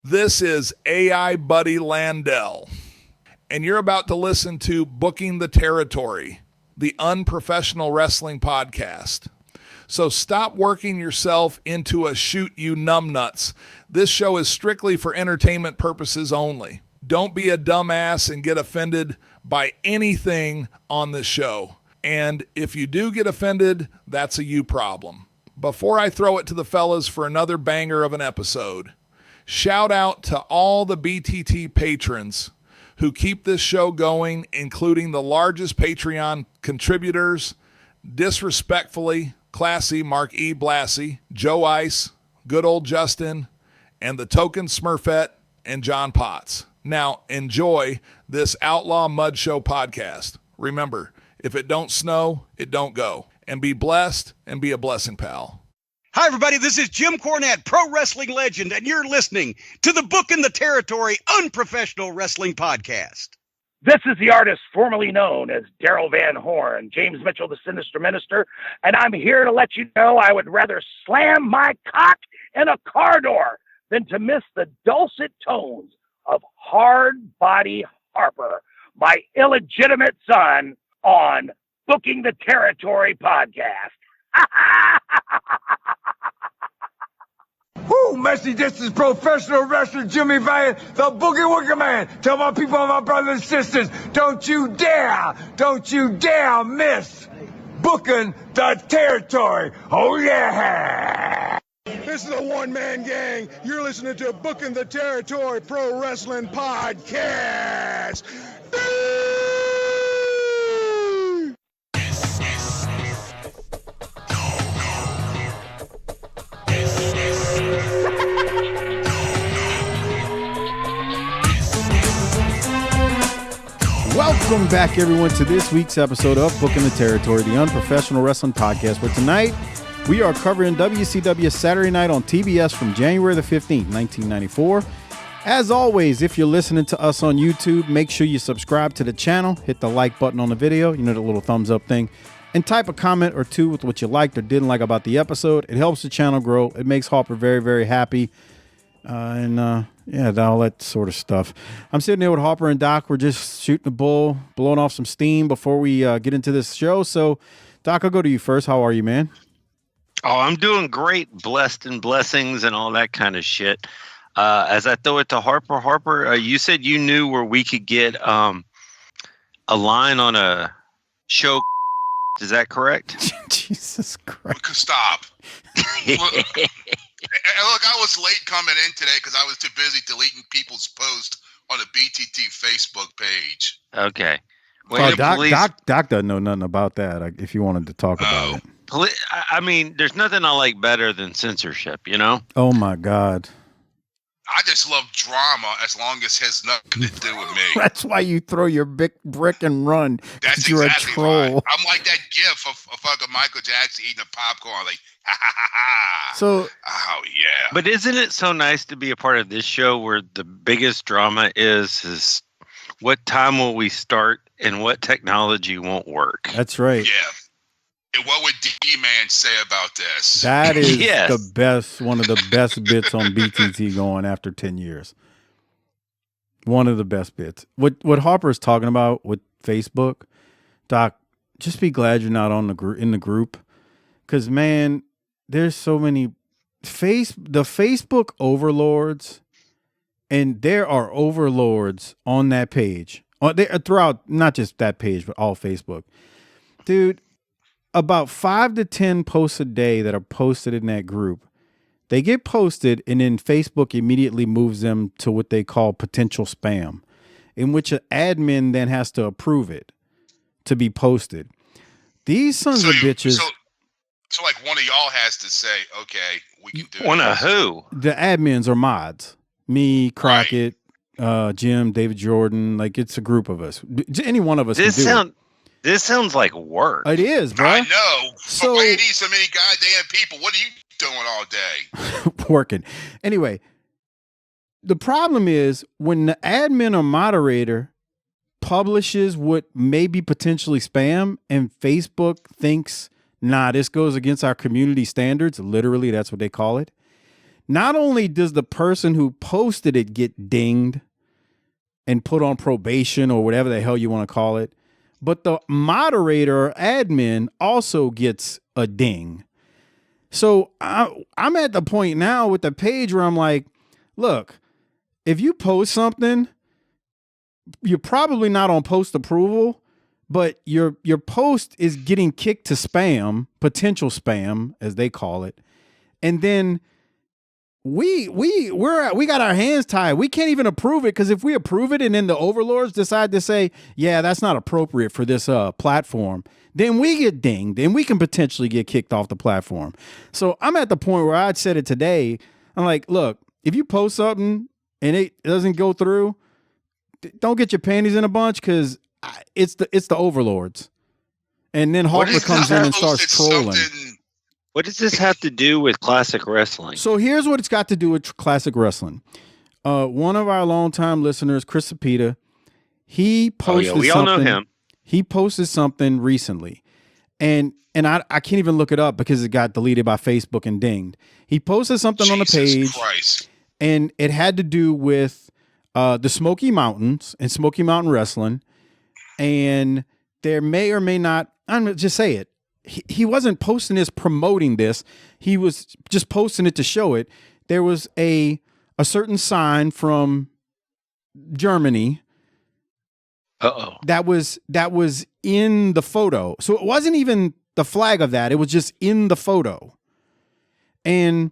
This is AI Buddy Landell, and you're about to listen to Booking the Territory, the unprofessional wrestling podcast. So stop working yourself into a shoot you numbnuts. This show is strictly for entertainment purposes only. Don't be a dumbass and get offended by anything on this show. And if you do get offended, that's a you problem. Before I throw it to the fellas for another banger of an episode, shout out to all the BTT patrons who keep this show going, including the largest Patreon contributors, Disrespectfully, Classy, Mark E. Blassie, Joe Ice, Good Old Justin, and the Token Smurfette and John Potts. Now, enjoy this Outlaw Mud Show podcast. Remember, if it don't snow, it don't go. And be blessed and be a blessing, pal. Hi, everybody. This is Jim Cornette, pro wrestling legend, and you're listening to the Booking the Territory Unprofessional Wrestling Podcast. This is the artist formerly known as Daryl Van Horn, James Mitchell, the Sinister Minister, and I'm here to let you know I would rather slam my cock in a car door than to miss the dulcet tones of Hard Body Harper, my illegitimate son, on Booking the Territory podcast. Woo, Missy, this is professional wrestler Jimmy Valiant, the Boogie Woogie Man. Tell my people and my brothers and sisters, don't you dare miss Booking the Territory. Oh, yeah. This is a one-man gang. You're listening to Booking the Territory Pro Wrestling Podcast. Welcome back, everyone, to this week's episode of Booking the Territory, the unprofessional wrestling podcast, where tonight we are covering WCW Saturday Night on TBS from January the 15th, 1994. As always, if you're listening to us on YouTube, make sure you subscribe to the channel, hit the like button on the video, you know, the little thumbs up thing, and type a comment or two with what you liked or didn't like about the episode. It helps the channel grow. It makes Harper very, very happy. Yeah, all that sort of stuff. I'm sitting there with Harper and Doc. We're just shooting the bull, blowing off some steam before we get into this show. So, Doc, I'll go to you first. How are you, man? Oh, I'm doing great. Blessed and blessings and all that kind of shit. As I throw it to Harper, you said you knew where we could get a line on a show. Is that correct? Jesus Christ. Stop. Look, I was late coming in today because I was too busy deleting people's posts on the BTT Facebook page. Okay. Well, Doc doesn't know nothing about that, if you wanted to talk about it. I mean, there's nothing I like better than censorship, you know? Oh, my God. I just love drama as long as it has nothing to do with me. That's why you throw your big brick and run. That's you're exactly a troll. Why. I'm like that gif of fucking Michael Jackson eating a popcorn, like, ha ha ha ha. So, oh, yeah. But isn't it so nice to be a part of this show where the biggest drama is what time will we start and what technology won't work? That's right. Yeah. And what would Dman say about this? That is Yes. the best, one of the best bits on BTT going after 10 years. One of the best bits. What Harper is talking about with Facebook, Doc, just be glad you're not on in the group. Because, man, there's so many the Facebook overlords, and there are overlords on that page. Throughout, not just that page, but all Facebook. Dude, about 5 to 10 posts a day that are posted in that group, they get posted and then Facebook immediately moves them to what they call potential spam, in which an admin then has to approve it to be posted. These sons of bitches. So like one of y'all has to say, okay, we can do One of who? The admins are mods. Me, Crockett, Jim, David Jordan. Like, it's a group of us. Any one of us can do it. This sounds like work. It is, bro. I know. So, but why you need so many goddamn people? What are you doing all day? Working. Anyway, the problem is when the admin or moderator publishes what may be potentially spam and Facebook thinks, nah, this goes against our community standards. Literally, that's what they call it. not only does the person who posted it get dinged and put on probation or whatever the hell you want to call it, but the moderator or admin also gets a ding. So I'm at the point now with the page where I'm like, look, if you post something, you're probably not on post approval, but your post is getting kicked to spam, potential spam, as they call it. And then we got our hands tied. We can't even approve it, because if we approve it and then the overlords decide to say, yeah, that's not appropriate for this platform, then we get dinged and we can potentially get kicked off the platform. So I'm at the point where I'd said it today. I'm like, look, if you post something and it doesn't go through, don't get your panties in a bunch, because it's the overlords. And then Harper comes in and starts trolling. What does this have to do with classic wrestling? So here's what it's got to do with classic wrestling. One of our longtime listeners, Chris Sapita, he posted we all know him. He posted something recently, and I can't even look it up because it got deleted by Facebook and dinged. He posted something on the page, and it had to do with the Smoky Mountains and Smoky Mountain Wrestling, and there may or may not, I'm gonna just say it, he wasn't posting this promoting this, he was just posting it to show it. There was a certain sign from Germany that was in the photo. So it wasn't even the flag of that, it was just in the photo. And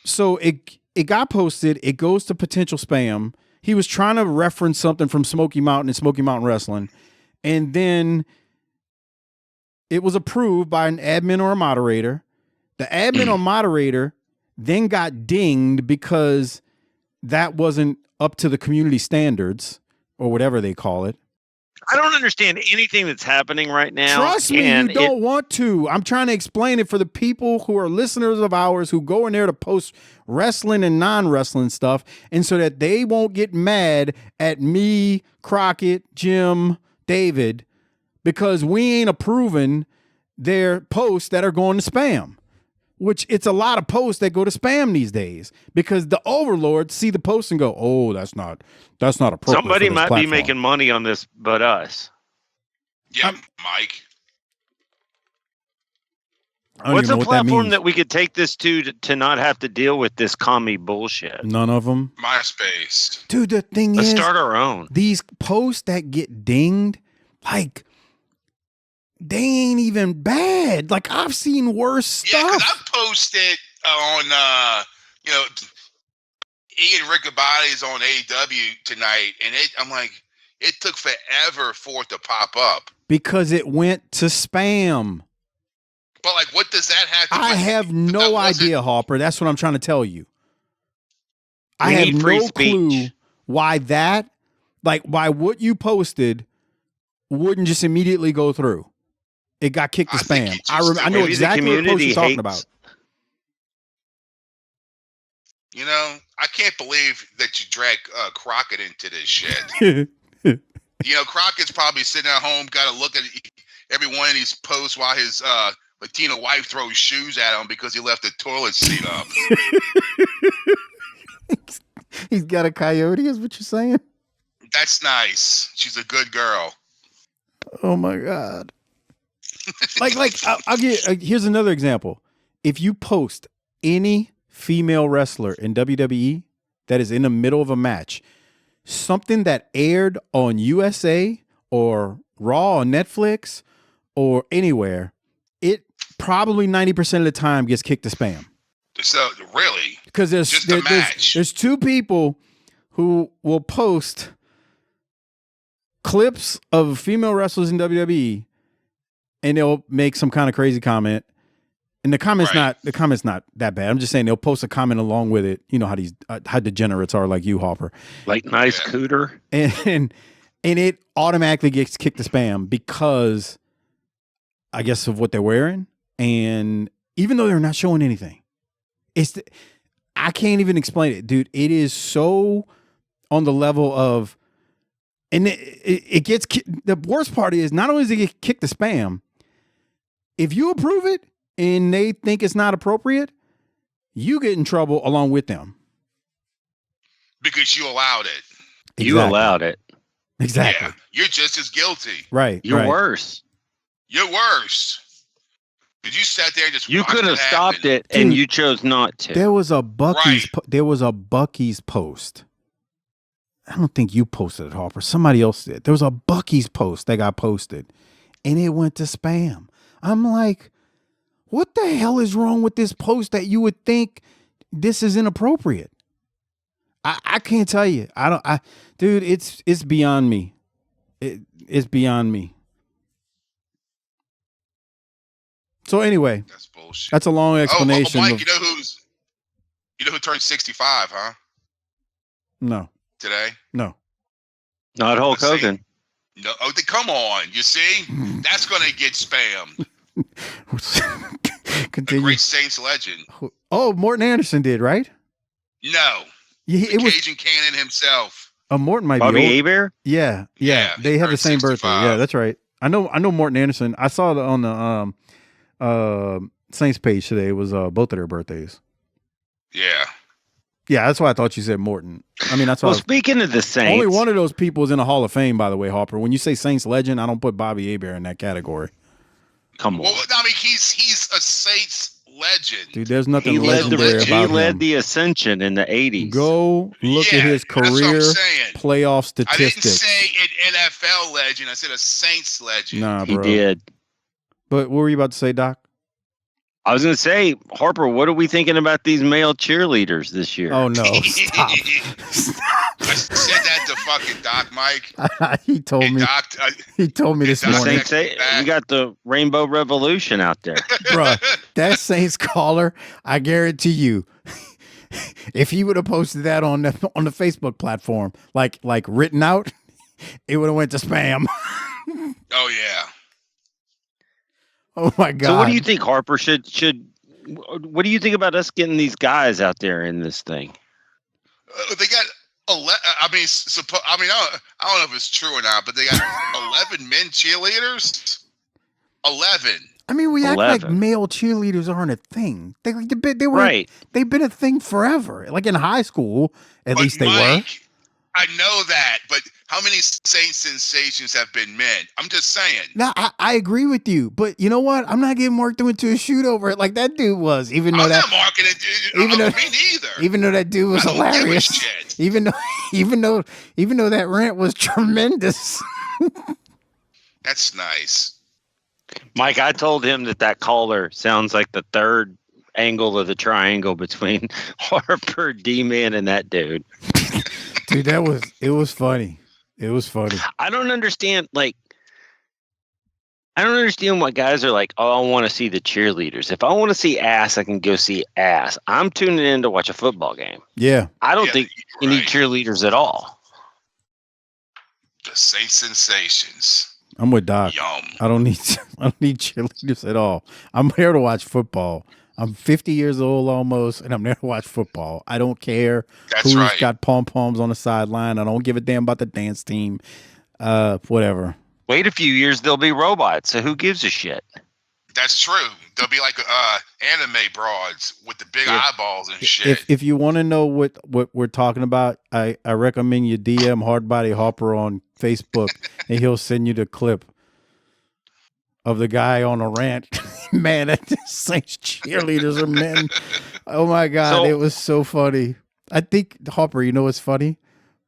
so it got posted, it goes to potential spam. He was trying to reference something from Smoky Mountain and Smoky Mountain Wrestling, and then it was approved by an admin or a moderator. The admin or moderator then got dinged because that wasn't up to the community standards or whatever they call it. I don't understand anything that's happening right now. Trust me, you don't want to. I'm trying to explain it for the people who are listeners of ours who go in there to post wrestling and non-wrestling stuff, and so that they won't get mad at me, Crockett, Jim, David, because we ain't approving their posts that are going to spam, which it's a lot of posts that go to spam these days, because the overlords see the post and go, oh, that's not appropriate. Somebody might be making money on this but us. Yeah, Mike. What's a platform that we could take this to not have to deal with this commie bullshit? None of them. MySpace. Dude, the thing is, let's start our own. These posts that get dinged, like, they ain't even bad. Like, I've seen worse stuff. Yeah, because I posted on, Ian Riccabotti's on AEW tonight, and I'm like, it took forever for it to pop up. Because it went to spam. But, like, what does that have to do? I have no idea, Harper. That's what I'm trying to tell you. I have no clue why that, like, why what you posted wouldn't just immediately go through. It got kicked to spam. I know exactly what post you're talking about. You know, I can't believe that you dragged Crockett into this shit. Crockett's probably sitting at home, got to look at every one of these posts while his Latina wife throws shoes at him because he left the toilet seat up. He's got a coyote, is what you're saying? That's nice. She's a good girl. Oh my God. I'll get, here's another example. If you post any female wrestler in WWE that is in the middle of a match, something that aired on USA or Raw on Netflix or anywhere, it probably 90% of the time gets kicked to spam. So really? Because there's two people who will post clips of female wrestlers in WWE, and they'll make some kind of crazy comment, and the comment's not that bad. I'm just saying they'll post a comment along with it. You know how these how degenerates are, like you, Harper. Like nice cooter, and it automatically gets kicked to spam because I guess of what they're wearing, and even though they're not showing anything, I can't even explain it, dude. It is so on the level of, and it gets, the worst part is not only does it get kicked to spam, if you approve it and they think it's not appropriate, you get in trouble along with them. Because you allowed it. Exactly. You allowed it. Exactly. Yeah, you're just as guilty. Right. You're right. worse. You're worse. Because you sat there and just You watched could have stopped happen. it, and Dude, you chose not to. There was a Bucky's. Right. There was a Bucky's post. I don't think you posted it, Harper. Somebody else did. There was a Bucky's post that got posted, and it went to spam. I'm like, what the hell is wrong with this post that you would think this is inappropriate? I can't tell you. Dude, it's beyond me. It's beyond me. So anyway, That's bullshit. that's a long explanation. Oh, Mike, of, you know who turned 65, huh? no, Today? no. Not Hulk Let's see. Hogan. No. Oh, come on. You see? That's going to get spammed. The Continue. great Saints legend. Oh, Morton Anderson did, right? No. Yeah, The it was. Cajun Cannon himself. Morton might Bobby be old. Hebert? Yeah. Yeah, They he have the turned same birthday. 65. Yeah, that's right. I know Morton Anderson. I saw it on the Saints page today. It was both of their birthdays. Yeah. Yeah, that's why I thought you said Morton. I mean, that's why. Well, speaking of the Saints, Only one of those people is in the Hall of Fame, by the way, Harper. When you say Saints legend, I don't put Bobby Hebert in that category. come on. Well, I mean, he's a Saints legend. Dude, there's nothing He led legendary about he led him. the Ascension in the 80s. Go look Yeah, at his that's what I'm career saying. playoff I didn't statistics. say an NFL legend. I said a Saints legend. Nah, He bro. did. But what were you about to say, Doc? I was going to say, Harper, what are we thinking about these male cheerleaders this year? Oh no, stop. I said that to fucking Doc Mike. He told And me. Doc, He told me this Doc morning, Saints- we got the Rainbow Revolution out there. bruh. That Saints caller, I guarantee you, if he would have posted that on the Facebook platform, like written out, it would have went to spam. Oh yeah. Oh my god. So what do you think, Harper? What do you think about us getting these guys out there in this thing? They got 11. I mean, I don't know if it's true or not, but they got 11 men cheerleaders. 11. I mean, we act like 11. male cheerleaders aren't a thing. They were Right. They've been a thing forever. Like in high school, at least they were. I know that, but how many Saints sensations have been men? I'm just saying. No, I agree with you, but you know what? I'm not getting worked into a shoot over it like that dude was. Even though I'm that, not marking it. even though- Me neither. even though that dude was I don't give a hilarious, shit. even though that rant was tremendous. That's nice. Mike, I told him that caller sounds like the third angle of the triangle between Harper, Dman, and that dude. Dude, it was funny. It was funny. I don't understand. I don't understand why guys are like, oh, I want to see the cheerleaders. If I want to see ass, I can go see ass. I'm tuning in to watch a football game. Yeah. I don't Yeah, think you need right. cheerleaders at all. The Saints sensations. I'm with Doc. Yum. I don't need cheerleaders at all. I'm here to watch football. I'm 50 years old almost, and I'm there to watch football. I don't care That's who's right. got pom-poms on the sideline. I don't give a damn about the dance team. Whatever. Wait a few years, they'll be robots. So who gives a shit? That's true. They'll be like anime broads with the big Yeah. eyeballs and shit. If you want to know what we're talking about, I recommend you DM Hardbody Harper on Facebook, and he'll send you the clip of the guy on a rant. Man, that Saints cheerleaders are men. Oh my God, So- it was so funny. I think, Harper, you know what's funny?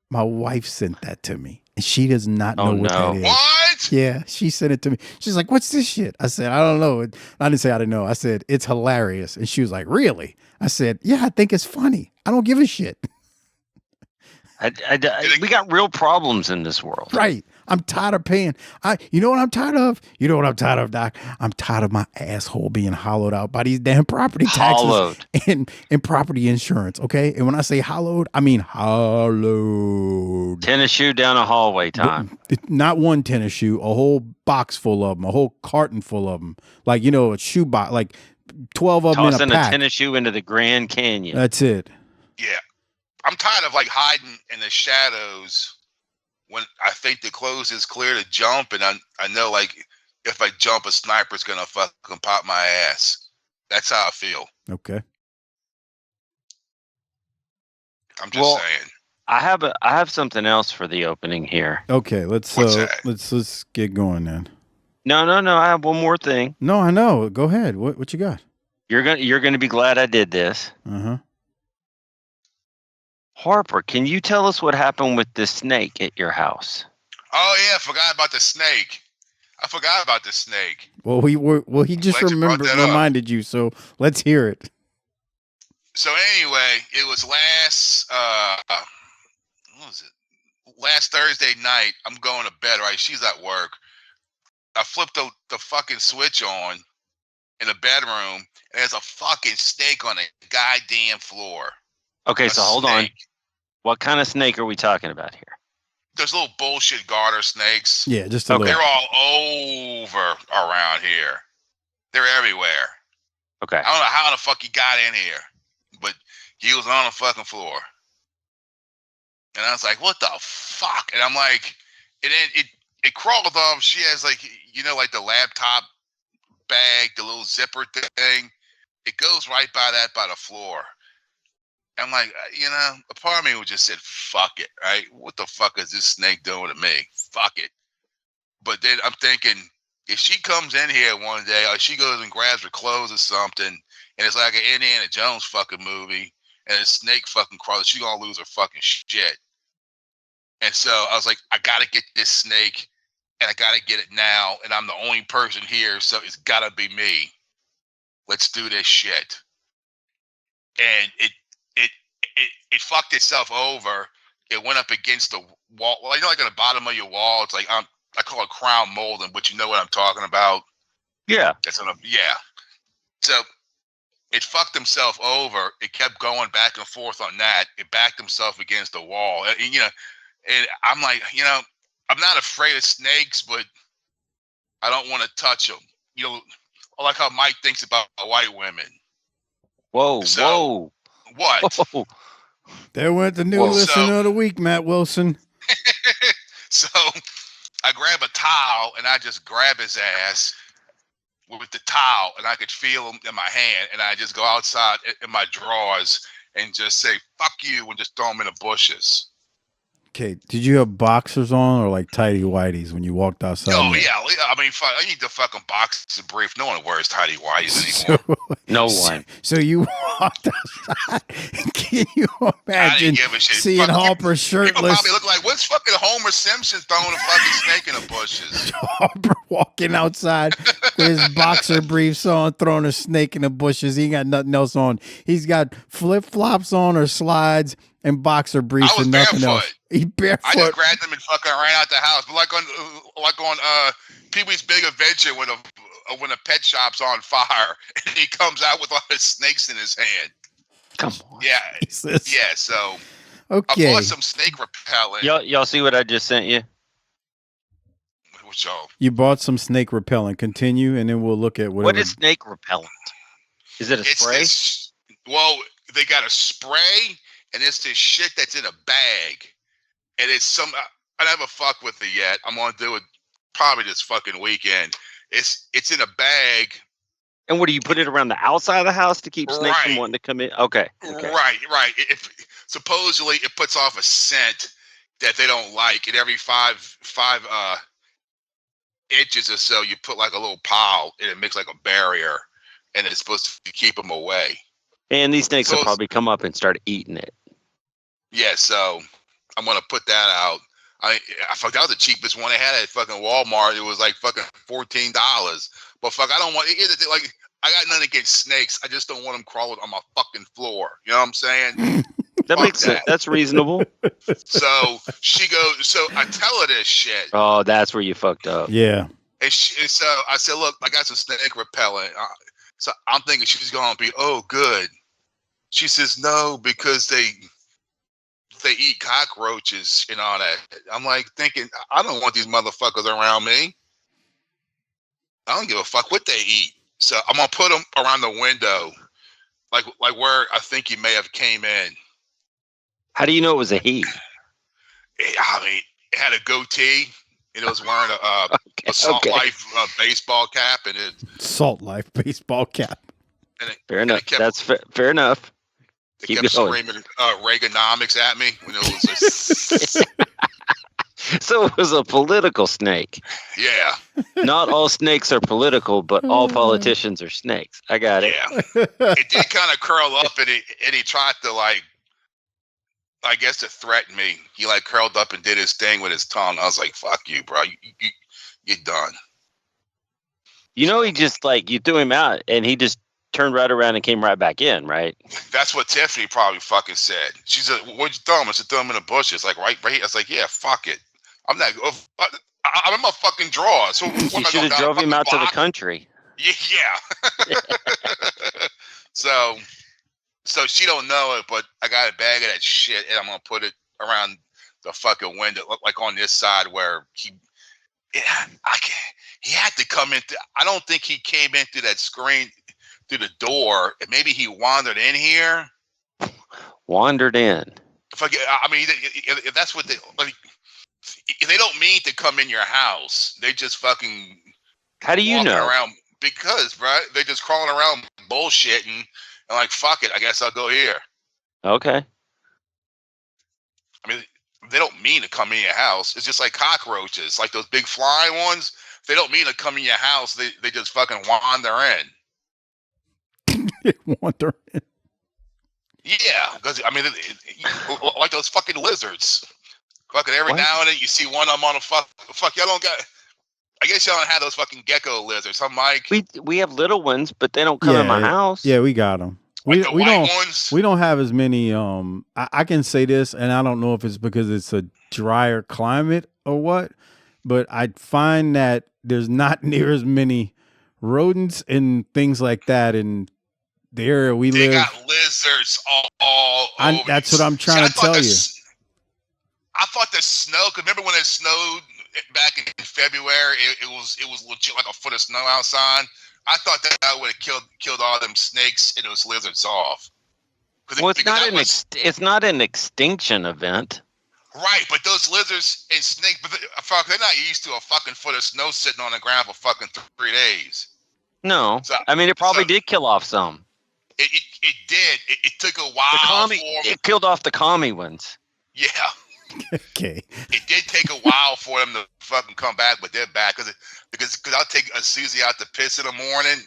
My wife sent that to me, and she does not know Oh, what no. that is. What? Yeah, she sent it to me. She's like, "What's this shit?" I said, "I don't know." I didn't say I didn't know. I said, "It's hilarious." And she was like, "Really?" I said, "Yeah, I think it's funny. I don't give a shit." We got real problems in this world. Right. I'm tired of paying. You know what I'm tired of? You know what I'm tired of, Doc? I'm tired of my asshole being hollowed out by these damn property taxes Hollowed. and property insurance. Okay. And when I say hollowed, I mean hollowed. Tennis shoe down a hallway time. Not one tennis shoe, a whole box full of them, a whole carton full of them. Like, you know, a shoe box, like 12 of them in Tossing a a pack. tennis shoe into the Grand Canyon. That's it. Yeah. I'm tired of like hiding in the shadows when I think the clothes is clear to jump, and I know like if I jump, a sniper's gonna fucking pop my ass. That's how I feel. Okay. I'm just saying. I have something else for the opening here. Okay, let's get going then. No. I have one more thing. No, I know. Go ahead. What you got? You're gonna be glad I did this. Harper, can you tell us what happened with the snake at your house? Oh yeah, I forgot about the snake. Well, he just reminded you, so let's hear it. So anyway, it was last Thursday night. I'm going to bed, right? She's at work. I flipped the fucking switch on in the bedroom, and there's a fucking snake on the goddamn floor. Okay, so hold on. What kind of snake are we talking about here? Those little bullshit garter snakes. Yeah, just a little. They're all over around here. They're everywhere. Okay. I don't know how the fuck he got in here, but he was on the fucking floor. And I was like, what the fuck? And I'm like, it crawled off. She has like the laptop bag, the little zipper thing. It goes right by the floor. I'm like, a part of me would just said, fuck it, right? What the fuck is this snake doing to me? Fuck it. But then I'm thinking, if she comes in here one day, or she goes and grabs her clothes or something, and it's like an Indiana Jones fucking movie, and a snake fucking crawls, she gonna lose her fucking shit. And so I was like, I gotta get this snake, and I gotta get it now, and I'm the only person here, so it's gotta be me. Let's do this shit. And it fucked itself over. It went up against the wall. Well, like at the bottom of your wall, it's like I call it crown molding, but you know what I'm talking about. Yeah. Yeah. So it fucked himself over. It kept going back and forth on that. It backed himself against the wall. And I'm like, I'm not afraid of snakes, but I don't want to touch them. I like how Mike thinks about white women. Whoa. What? Whoa. There went the new listener of the week, Matt Wilson. So I grab a towel and I just grab his ass with the towel, and I could feel him in my hand, and I just go outside in my drawers and just say, fuck you, and just throw him in the bushes. Okay, did you have boxers on or like tighty whities when you walked outside? Oh, yeah. I mean, I need the fucking boxers brief. No one wears tighty whities anymore. No one. So you walked outside. Can you imagine seeing Harper shirtless? People probably look like, what's fucking Homer Simpson throwing a fucking snake in the bushes? Harper walking outside with his boxer briefs on, throwing a snake in the bushes. He ain't got nothing else on. He's got flip-flops on or slides and boxer briefs and nothing else. He barefoot. I just grabbed him and fucking ran out the house. But like on Pee-wee's Big Adventure when a pet shop's on fire and he comes out with all his snakes in his hand. Come on. Yeah. Jesus. Yeah, so okay. I bought some snake repellent. Y'all see what I just sent you? Which y'all? You bought some snake repellent. Continue, and then we'll look at whatever. What is snake repellent? Is it a spray? Well, they got a spray, and it's this shit that's in a bag. And it's I never fucked with it yet. I'm gonna do it probably this fucking weekend. It's in a bag. And what do you put it around the outside of the house to keep snakes from wanting to come in? Okay. Right. Supposedly it puts off a scent that they don't like. And every five inches or so, you put like a little pile, and it makes like a barrier, and it's supposed to keep them away. And these snakes will probably come up and start eating it. Yeah, so I'm gonna put that out. I forgot the cheapest one they had at fucking Walmart. It was like fucking $14. But fuck, I don't want it. Like, I got nothing against snakes. I just don't want them crawling on my fucking floor. You know what I'm saying? That makes sense. That's reasonable. So she goes. So I tell her this shit. Oh, that's where you fucked up. Yeah. And so I said, look, I got some snake repellent. So I'm thinking she's gonna be, oh, good. She says no, because they eat cockroaches and all that. I'm like thinking, I don't want these motherfuckers around me. I don't give a fuck what they eat. So I'm gonna put them around the window, like where I think he may have came in. How do you know it was a he? I mean, it had a goatee, and it was wearing a Salt Life baseball cap, and it Salt Life baseball cap. Fair enough. That's fair enough. They Keep kept going. screaming Reaganomics at me when it was like, So it was a political snake. yeah, Not all snakes are political, but all politicians are snakes. I got it. yeah. It did kind of curl up, and he tried to like, I guess, to threaten me. He like curled up and did his thing with his tongue. I was like, "Fuck you, bro. You're done." You know, he just like you threw him out, and he just turned right around and came right back in, right? That's what Tiffany probably fucking said. She said, "What'd you throw him?" I said, "Throw him in the bushes." Like right here. I was like, "Yeah, fuck it. I'm not. I'm in my fucking drawers." So You should have drove him out to the country. Yeah. So she don't know it, but I got a bag of that shit, and I'm gonna put it around the fucking window, like on this side where he had to come into. I don't think he came in through that screen, through the door. Maybe he wandered in here. Wandered in. I mean, if that's what they like, if they don't mean to come in your house, they just fucking. How do you know? Around because, bro, they just crawling around bullshitting and like, fuck it, I guess I'll go here. Okay. I mean, they don't mean to come in your house. It's just like cockroaches, like those big flying ones. They don't mean to come in your house. They just fucking wander in. Wander in. Yeah, because I mean, like those fucking lizards. Fucking every What? now and then you see one of them on a fuck. Y'all don't got. I guess y'all don't have those fucking gecko lizards, huh, Mike? We have little ones, but they don't come in my house. Yeah, we got them. Like the white ones? We don't have as many. I can say this, and I don't know if it's because it's a drier climate or what, but I find that there's not near as many rodents and things like that in the area we live. They got lizards all over. That's what I'm trying to tell you. I thought the snow. Cause remember when it snowed back in February? It was legit like a foot of snow outside. I thought that would have killed all them snakes and those lizards off. Well, it's not an extinction event. Right, but those lizards and snakes, they're not used to a fucking foot of snow sitting on the ground for fucking 3 days. No, So, I mean it probably did kill off some. It did. It took a while. It killed off the commie ones. Yeah. Okay. It did take a while for them to fucking come back, but they're back because I'll take a Susie out to piss in the morning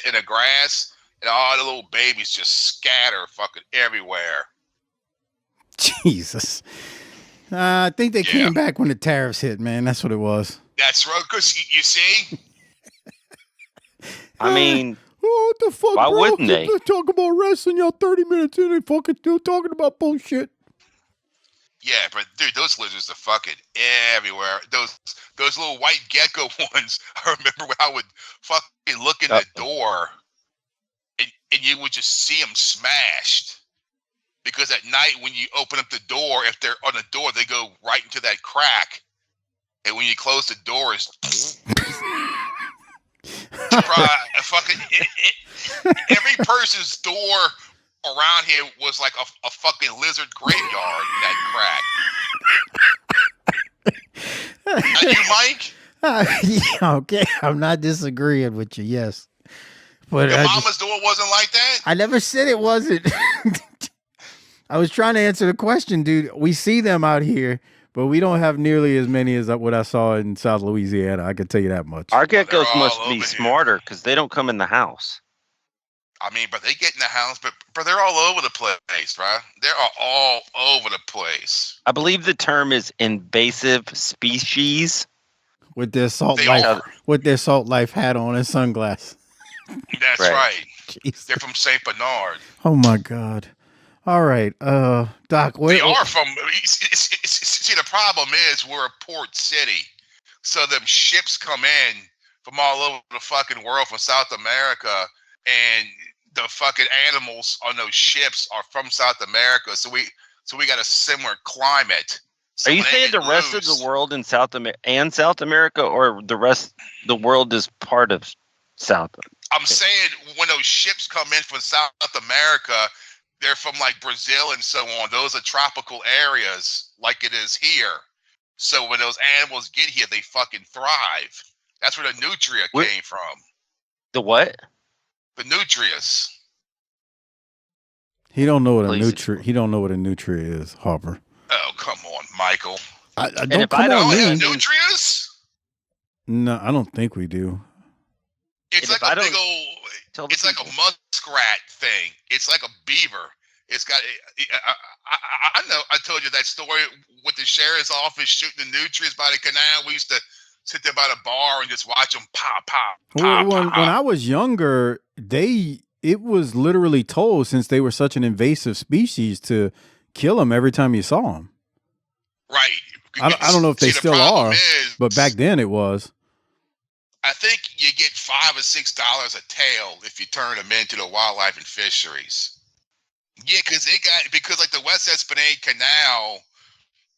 in the grass, and all the little babies just scatter fucking everywhere. Jesus. I think they came back when the tariffs hit, man. That's what it was. That's right, because you see. I mean, what the fuck? Why bro? wouldn't they? Let's talk about wrestling. Y'all 30 minutes in, they fucking still talking about bullshit. Yeah, but dude, those lizards are fucking everywhere. Those little white gecko ones. I remember when I would fucking look in the door, and you would just see them smashed. Because at night when you open up the door, if they're on the door, they go right into that crack, and when you close the door, it's every person's door around here was like a fucking lizard graveyard in that crack. You, Mike? Yeah, okay. I'm not disagreeing with you. Yes, but your mama's door wasn't like that. I never said it wasn't. I was trying to answer the question, dude. We see them out here, but we don't have nearly as many as what I saw in South Louisiana. I can tell you that much. Our geckos must be smarter because they don't come in the house. I mean, but they get in the house, but they're all over the place, right? They're all over the place. I believe the term is invasive species. With their salt life hat on and sunglasses. That's right. Jeez. They're from Saint Bernard. Oh my God. All right, Doc. They are from. See, the problem is we're a port city, so them ships come in from all over the fucking world, from South America, and the fucking animals on those ships are from South America. So we got a similar climate. So are you saying the rest of the world in South America, or the rest the world is part of South? I'm saying when those ships come in from South America, they're from like Brazil and so on. Those are tropical areas like it is here. So when those animals get here, they fucking thrive. That's where the nutria came from. The what? The nutrias. He don't know what Please a nutri. He don't know what a nutria is, Harper. Oh, come on, Michael. Don't come on me. Nutrients? No, I don't think we do. It's like a big old. It's like a muskrat thing. It's like a beaver. It's got. I know. I told you that story with the sheriff's office shooting the nutrients by the canal. We used to sit there by the bar and just watch them pop, pop. When I was younger, it was literally told, since they were such an invasive species, to kill them every time you saw them. Right. I don't know if they still are, but back then it was. I think you get $5 or $6 a tail if you turn them into the wildlife and fisheries. Yeah, because like the West Esplanade Canal,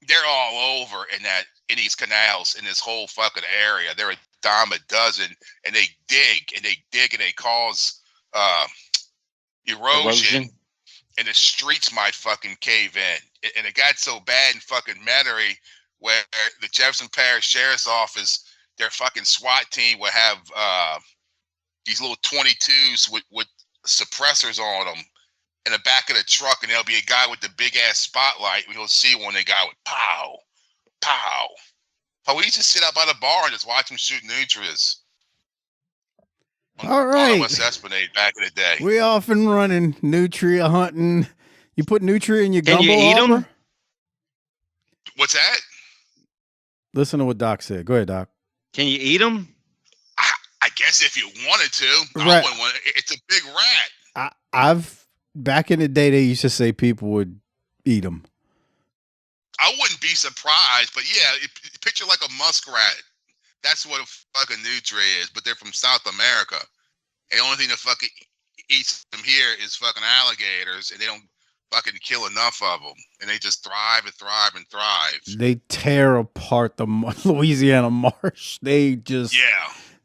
they're all over in these canals in this whole fucking area. They're a dime a dozen, and they dig and they cause erosion, and the streets might fucking cave in. And it got so bad in fucking Metairie, where the Jefferson Parish Sheriff's Office, their fucking SWAT team would have these little 22s with suppressors on them in the back of the truck, and there'll be a guy with the big ass spotlight, and you'll see one, the guy with pow, pow. But we used to sit out by the bar and just watch them shoot nutrients. All right. On West Esplanade back in the day. We often running nutria hunting. You put nutria in your gumbo. Can you eat them? What's that? Listen to what Doc said. Go ahead, Doc. Can you eat them? I guess if you wanted to. Right. It's a big rat. I've back in the day, they used to say people would eat them. I wouldn't be surprised, but yeah, picture like a muskrat. That's what a fucking nutria is, but they're from South America. And the only thing that fucking eats them here is fucking alligators, and they don't fucking kill enough of them, and they just thrive and thrive and thrive. They tear apart the Louisiana marsh. They just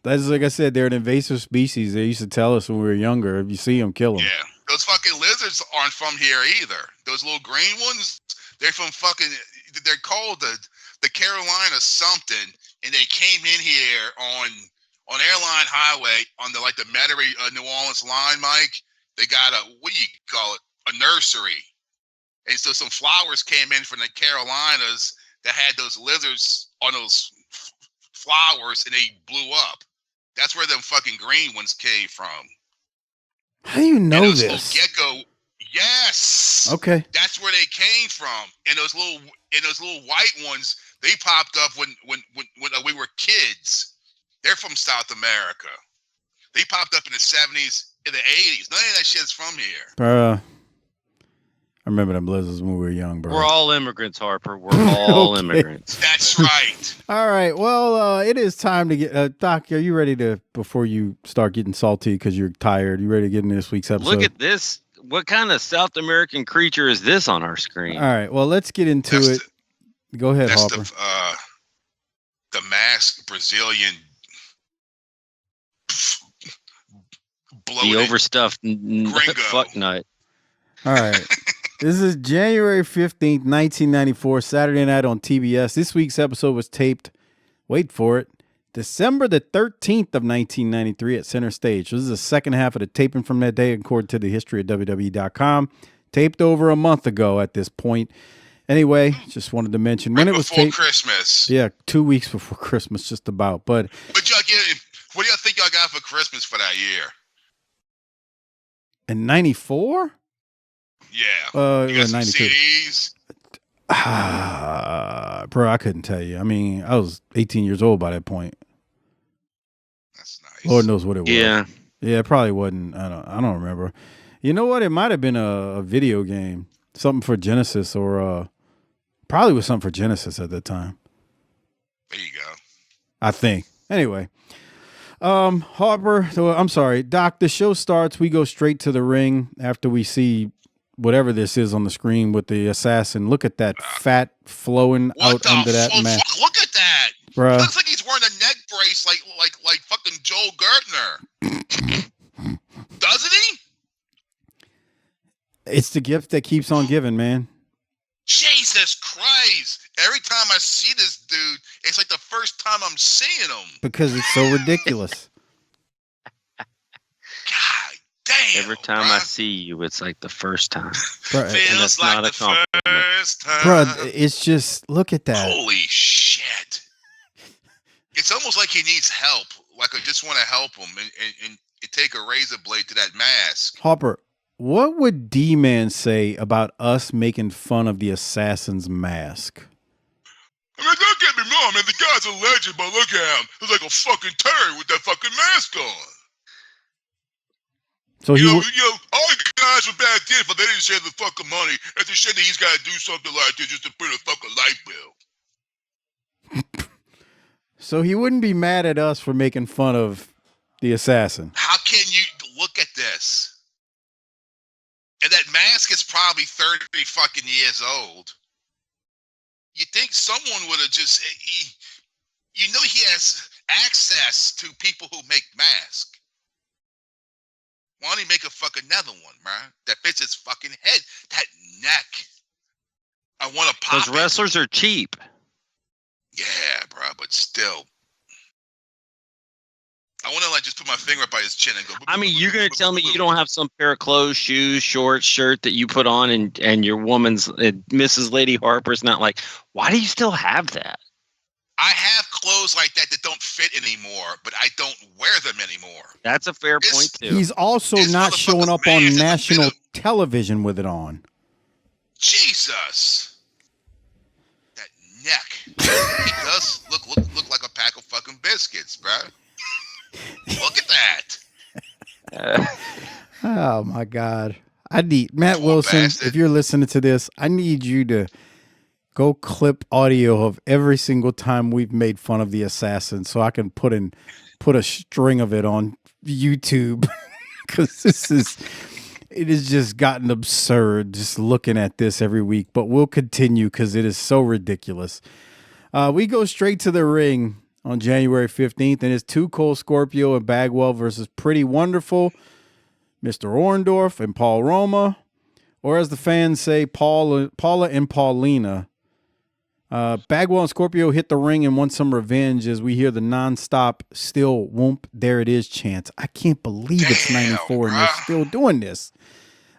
That's like I said, they're an invasive species. They used to tell us when we were younger, if you see them, kill them. Yeah, those fucking lizards aren't from here either. Those little green ones, they're from fucking. They're called the Carolina something, and they came in here on Airline Highway on the Metairie New Orleans line, Mike. They got what do you call it? A nursery. And so some flowers came in from the Carolinas that had those lizards on those flowers, and they blew up. That's where them fucking green ones came from. How do you know those this? Little gecko. Yes. Okay. That's where they came from. And those little white ones, they popped up when we were kids. They're from South America. They popped up in the 70s, in the 80s. None of that shit's from here. I remember them blizzards when we were young, bro. We're all immigrants, Harper. We're all immigrants. That's right. All right. Well, it is time to get Doc. Are you ready to, before you start getting salty because you're tired? You ready to get into this week's episode? Look at this. What kind of South American creature is this on our screen? All right. Well, let's get into it. Go ahead, that's Harper. The masked Brazilian. The overstuffed fuck nut. All right. This is January 15th, 1994, Saturday night on TBS. This week's episode was taped, wait for it, December the 13th of 1993 at Center Stage. This is the second half of the taping from that day, according to the history of WWE.com. Taped over a month ago at this point. Anyway, just wanted to mention when it was taped. Before Christmas. Yeah, 2 weeks before Christmas, just about. But what do y'all think y'all got for Christmas for that year? In 94? Yeah. You got some 92. CDs? Bro, I couldn't tell you. I mean, I was 18 years old by that point. That's nice. Lord knows what it was. Yeah. Yeah, it probably wasn't. I don't remember. You know what? It might have been a video game. Something for Genesis or probably was something for Genesis at that time. There you go. I think. Anyway. Harper, I'm sorry, Doc, the show starts. We go straight to the ring after we see whatever this is on the screen with the assassin. Look at that fat flowing out under that mask. Look at that. Bruh. Looks like he's wearing a neck brace like fucking Joel Gertner. Doesn't he? It's the gift that keeps on giving, man. Jesus Christ. Every time I see this dude, it's like the first time I'm seeing him. Because it's so ridiculous. God damn. Damn. Every time bruh. I see you, it's like the first time. Bruh, Feels like the first time. bruh, it's just, look at that. Holy shit. It's almost like he needs help. Like I just want to help him and take a razor blade to that mask. Harper, what would Dman say about us making fun of the assassin's mask? I mean, don't get me wrong, man. The guy's a legend, but look at him. He's like a fucking turd with that fucking mask on. So You he know, would, all the guys were back then, but they didn't share the fucking money. It's a shit that he's got to do something like this just to pay the fucking light bill. so he wouldn't be mad at us for making fun of the assassin. How can you look at this? And that mask is probably 30 fucking years old. You think someone would have just, you know, he has access to people who make masks. Why don't he make a fucking another one, man? That fits his fucking head, that neck. I want to pop Those wrestlers are cheap. Yeah, bro, but still. I want to like just put my finger up by his chin and go. I mean, you're gonna tell me you don't have some pair of clothes, shoes, shorts, shirt that you put on, and your woman's Mrs. Lady Harper's not like, why do you still have that? I have clothes like that don't fit anymore, but I don't wear them anymore. That's a fair point too. He's also This not showing motherfucker's up man on is a national bit of- television with it on. Jesus, that neck. He does look like a pack of fucking biscuits, bro. Look at that. Oh my God. I need Matt Poor Wilson, bastard. if you're listening to this, I need you to go clip audio of every single time we've made fun of the assassin so I can put a string of it on YouTube. Cause it has just gotten absurd just looking at this every week, but we'll continue because it is so ridiculous. We go straight to the ring on January 15th, and it's Too Cold Scorpio and Bagwell versus Pretty Wonderful, Mr. Orndorff and Paul Roma, or as the fans say, Paula and Paulina. Bagwell and Scorpio hit the ring and want some revenge as we hear the nonstop "still whoop, there it is" chants. I can't believe it's 94 and they're still doing this.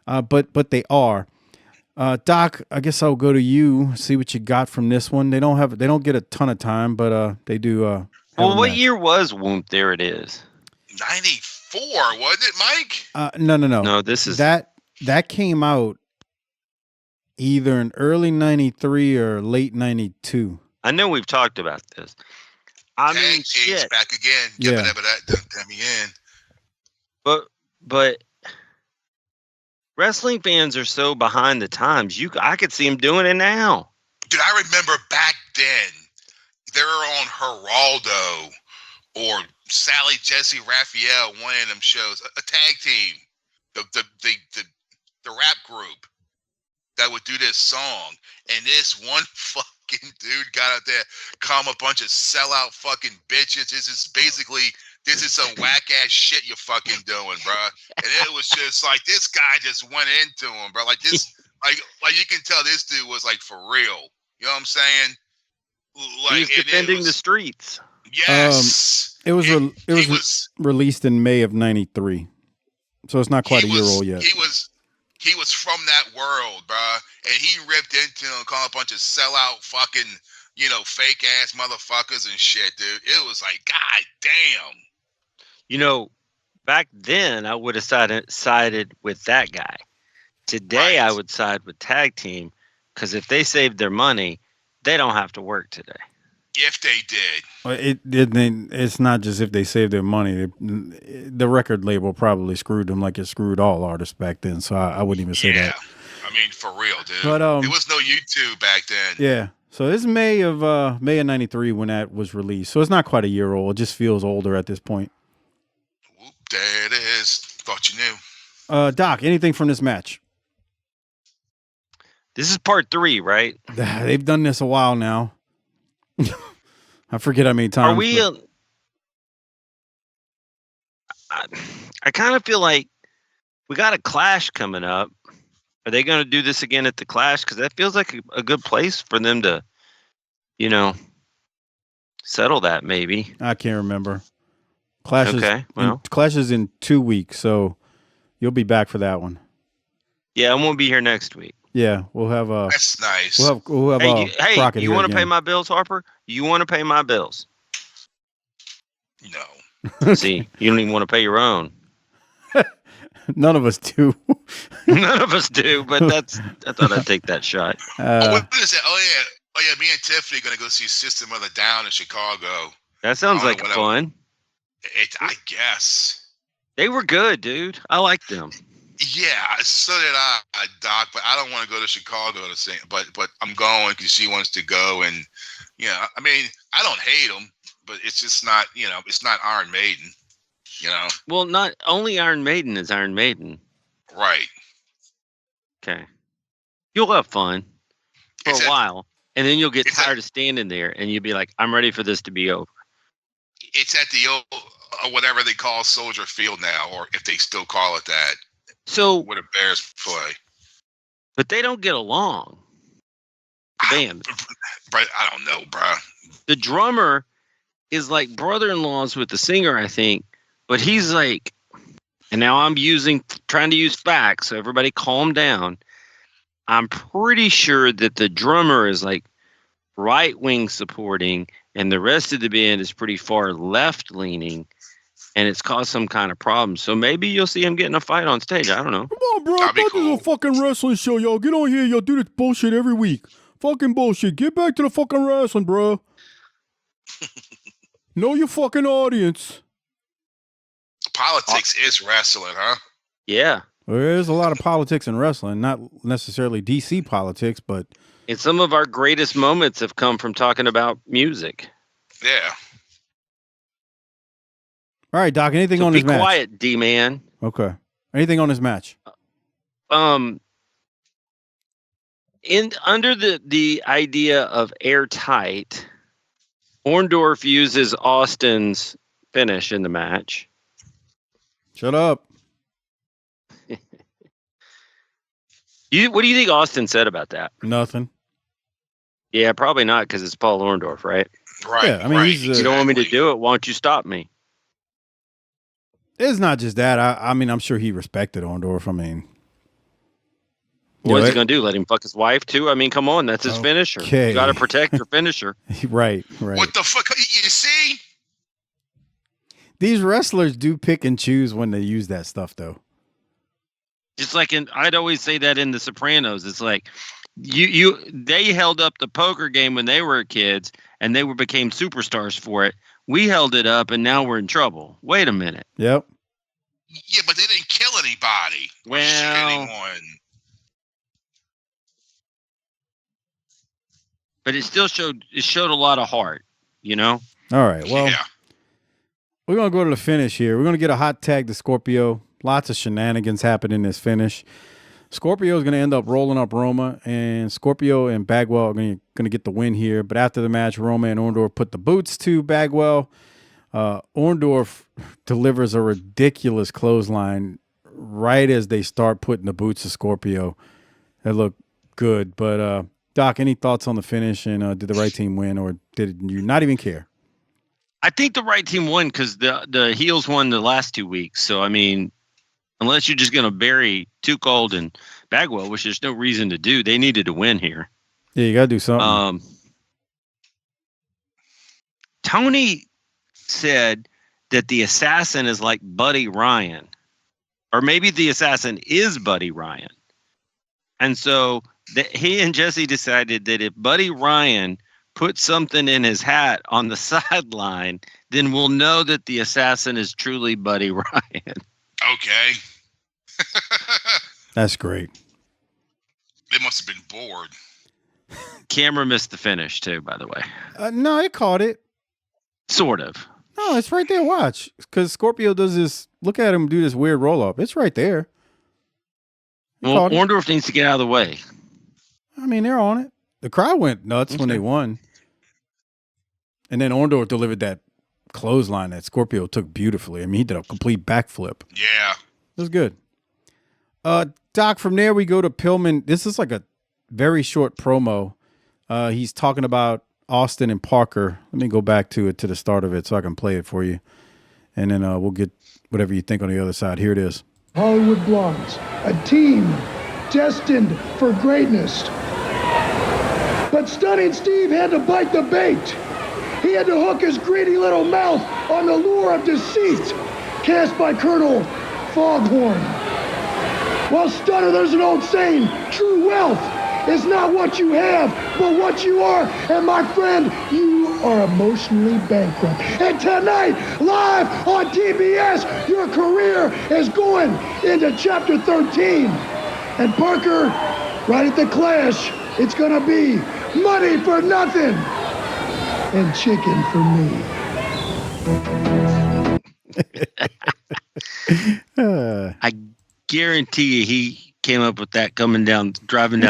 But they are. Doc, I guess I'll go to you, see what you got from this one. They don't get a ton of time, but they do. Well, what year was Whoop? There it is. 94, wasn't it, Mike? No. No, this is that came out either in early 93 or late 92. I know we've talked about this. I mean, Tag team's shit. back again. Yeah. Damn me in. But wrestling fans are so behind the times. I could see them doing it now. Dude, I remember back then, they were on Geraldo or Sally Jesse Raphael, one of them shows, a tag team, the rap group that would do this song, and this one fucking dude got out there, call him a bunch of sellout fucking bitches. This is some whack ass shit you're fucking doing, bro. And it was just like this guy just went into him, bro. Like this, like you can tell this dude was like for real. You know what I'm saying? Like He's defending the streets. Yes. It was released in May of 93, so it's not quite a year old yet. He was from that world, bruh, and he ripped into him, called a bunch of sellout fucking, fake ass motherfuckers and shit, dude. It was like, god damn. Back then I would have sided with that guy. Today Right. I would side with Tag Team, because if they saved their money, they don't have to work today. If they did. It's not just if they saved their money. The record label probably screwed them like it screwed all artists back then. So I wouldn't even say that. I mean, for real, dude. But, there was no YouTube back then. Yeah. So this is May of 93 when that was released. So it's not quite a year old. It just feels older at this point. Whoop, there it is. Thought you knew. Doc, anything from this match? This is part 3, right? They've done this a while now. I forget how many times. Are we? I kind of feel like we got a Clash coming up. Are they going to do this again at the Clash? Because that feels like a good place for them to, settle that. Maybe I can't remember. Clash Okay, well. Clash is in 2 weeks, so You'll be back for that one. Yeah, I won't be here next week. Yeah, we'll have That's nice. We'll have Crockett you here want to again. pay my bills, Harper? You want to pay my bills? No. See, you don't even want to pay your own. None of us do. None of us do, but I thought I'd take that shot. What is it? Oh yeah. Me and Tiffany gonna go see System of a Down in Chicago. That sounds like fun. I guess They were good, dude. I like them. Yeah, so did I, Doc. But I don't want to go to Chicago to see. But I'm going because she wants to go, and I mean, I don't hate them, but it's just not. It's not Iron Maiden. Well, not only Iron Maiden is Iron Maiden. Right. Okay. You'll have fun for a while, and then you'll get tired of standing there, and you'll be like, I'm ready for this to be over. It's at the old, whatever they call Soldier Field now, or if they still call it that. So where the Bears play. But they don't get along. The band. But I don't know, bro. The drummer is like brother-in-laws with the singer, I think. But he's like, and now I'm trying to use facts, so everybody calm down. I'm pretty sure that the drummer is like right-wing supporting, and the rest of the band is pretty far left-leaning, and it's caused some kind of problem. So maybe you'll see him getting a fight on stage. I don't know. Come on, bro. I thought this was a fucking wrestling show, y'all. Get on here. Y'all do this bullshit every week. Fucking bullshit. Get back to the fucking wrestling, bro. Know your fucking audience. Politics is wrestling, huh? Yeah. Well, there's a lot of politics in wrestling, not necessarily DC politics, but... And some of our greatest moments have come from talking about music. Yeah. All right, Doc, anything on this match? Be quiet, D-man. Okay. Anything on this match? Under the idea of airtight, Orndorff uses Austin's finish in the match. Shut up. What do you think Austin said about that? Nothing. Yeah, probably not, because it's Paul Orndorff, right? Right. Yeah, I mean, right, he's you don't want me to do it. Why don't you stop me? It's not just that. I mean, I'm sure he respected Orndorff. I mean, what is he going to do? Let him fuck his wife, too? I mean, come on. That's his finisher. You got to protect your finisher. Right. What the fuck? You see? These wrestlers do pick and choose when they use that stuff, though. Just like I'd always say that in The Sopranos. It's like they held up the poker game when they were kids, and they became superstars for it. We held it up, and now we're in trouble. Wait a minute. Yep. Yeah, but they didn't kill anybody. Or shoot anyone. But it still showed a lot of heart, All right. Well, we're going to go to the finish here. We're going to get a hot tag to Scorpio. Lots of shenanigans happen in this finish. Scorpio is going to end up rolling up Roma, and Scorpio and Bagwell are going to get the win here. But after the match, Roma and Orndorff put the boots to Bagwell. Orndorff delivers a ridiculous clothesline right as they start putting the boots to Scorpio. That looked good. But, Doc, any thoughts on the finish, and did the right team win, or did you not even care? I think the right team won because the heels won the last 2 weeks. So, I mean, unless you're just going to bury Too Cold and Bagwell, which there's no reason to do, they needed to win here. Yeah, you got to do something. Tony said that the assassin is like Buddy Ryan, or maybe the assassin is Buddy Ryan. And so he and Jesse decided that if Buddy Ryan put something in his hat on the sideline, then we'll know that the assassin is truly Buddy Ryan. Okay. That's great. They must have been bored. Camera missed the finish too, by the way. No, it caught it. Sort of. No, it's right there. Watch. Because Scorpio does this. Look at him do this weird roll up. It's right there. Well, Orndorff needs to get out of the way. I mean, they're on it. The crowd went nuts when they won. And then Orndorff delivered that clothesline that Scorpio took beautifully. I mean, he did a complete backflip. Yeah. It was good. Doc, from there we go to Pillman. This is like a very short promo. He's talking about Austin and Parker. Let me go back to the start of it so I can play it for you. And then we'll get whatever you think on the other side. Here it is. Hollywood Blondes, a team destined for greatness. But Stunning Steve had to bite the bait. He had to hook his greedy little mouth on the lure of deceit cast by Colonel Foghorn. Well, Stunner, there's an old saying, true wealth is not what you have, but what you are. And my friend, you are emotionally bankrupt. And tonight, live on TBS, your career is going into chapter 13. And Parker, right at the Clash, it's gonna be money for nothing and chicken for me. I guarantee you he came up with that driving down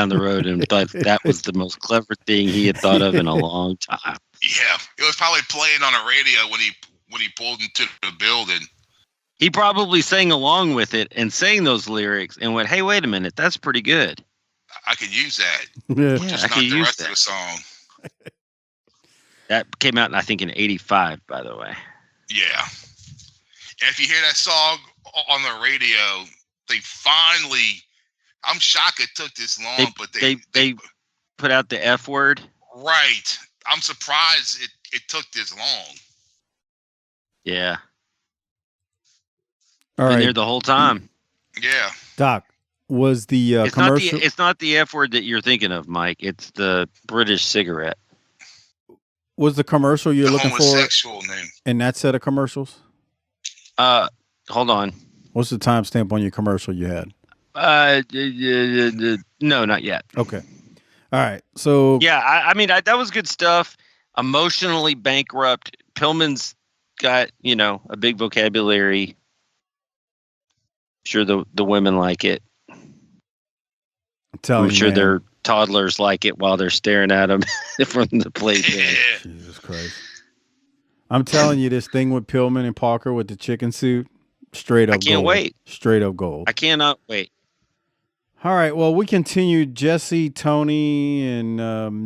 the road and thought that was the most clever thing he had thought of in a long time. Yeah, it was probably playing on a radio when he pulled into the building. He probably sang along with it and sang those lyrics and went, "Hey, wait a minute, that's pretty good. I could use that." Yeah, Just I not could the use rest that. of the song. That came out, I think, in '85, by the way. Yeah. And if you hear that song on the radio, they finally, I'm shocked it took this long, but they put out the F word. Right. I'm surprised it took this long. Yeah. All Been right, there the whole time. Yeah. Doc, was the It's commercial? it's not the F word that you're thinking of, Mike. It's the British cigarette. Was the commercial you're The looking for homosexual name. in that set of commercials? Hold on. What's the timestamp on your commercial you had? No, not yet. Okay. All right. So Yeah, I mean, that was good stuff. Emotionally bankrupt. Pillman's got, a big vocabulary. Sure, the women like it. I'm telling I'm you, sure man. their toddlers like it while they're staring at them from the playpen. Jesus Christ. I'm telling you, this thing with Pillman and Parker with the chicken suit, straight up I can't gold. wait. Straight up gold. I cannot wait. All right. Well, we continued. Jesse, Tony, and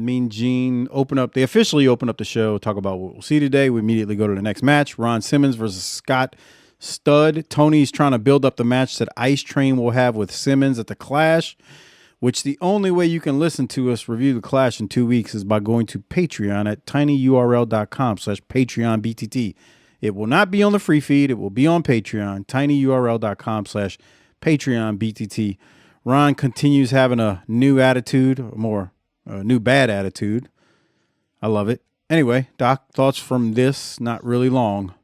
Mean Gene They officially open up the show, talk about what we'll see today. We immediately go to the next match. Ron Simmons versus Scott Stud. Tony's trying to build up the match that Ice Train will have with Simmons at the Clash, which the only way you can listen to us review the Clash in 2 weeks is by going to Patreon at tinyurl.com/PatreonBTT. It will not be on the free feed. It will be on Patreon, tinyurl.com/PatreonBTT. Ron continues having a new attitude, new bad attitude. I love it. Anyway, Doc, thoughts from this? Not really long.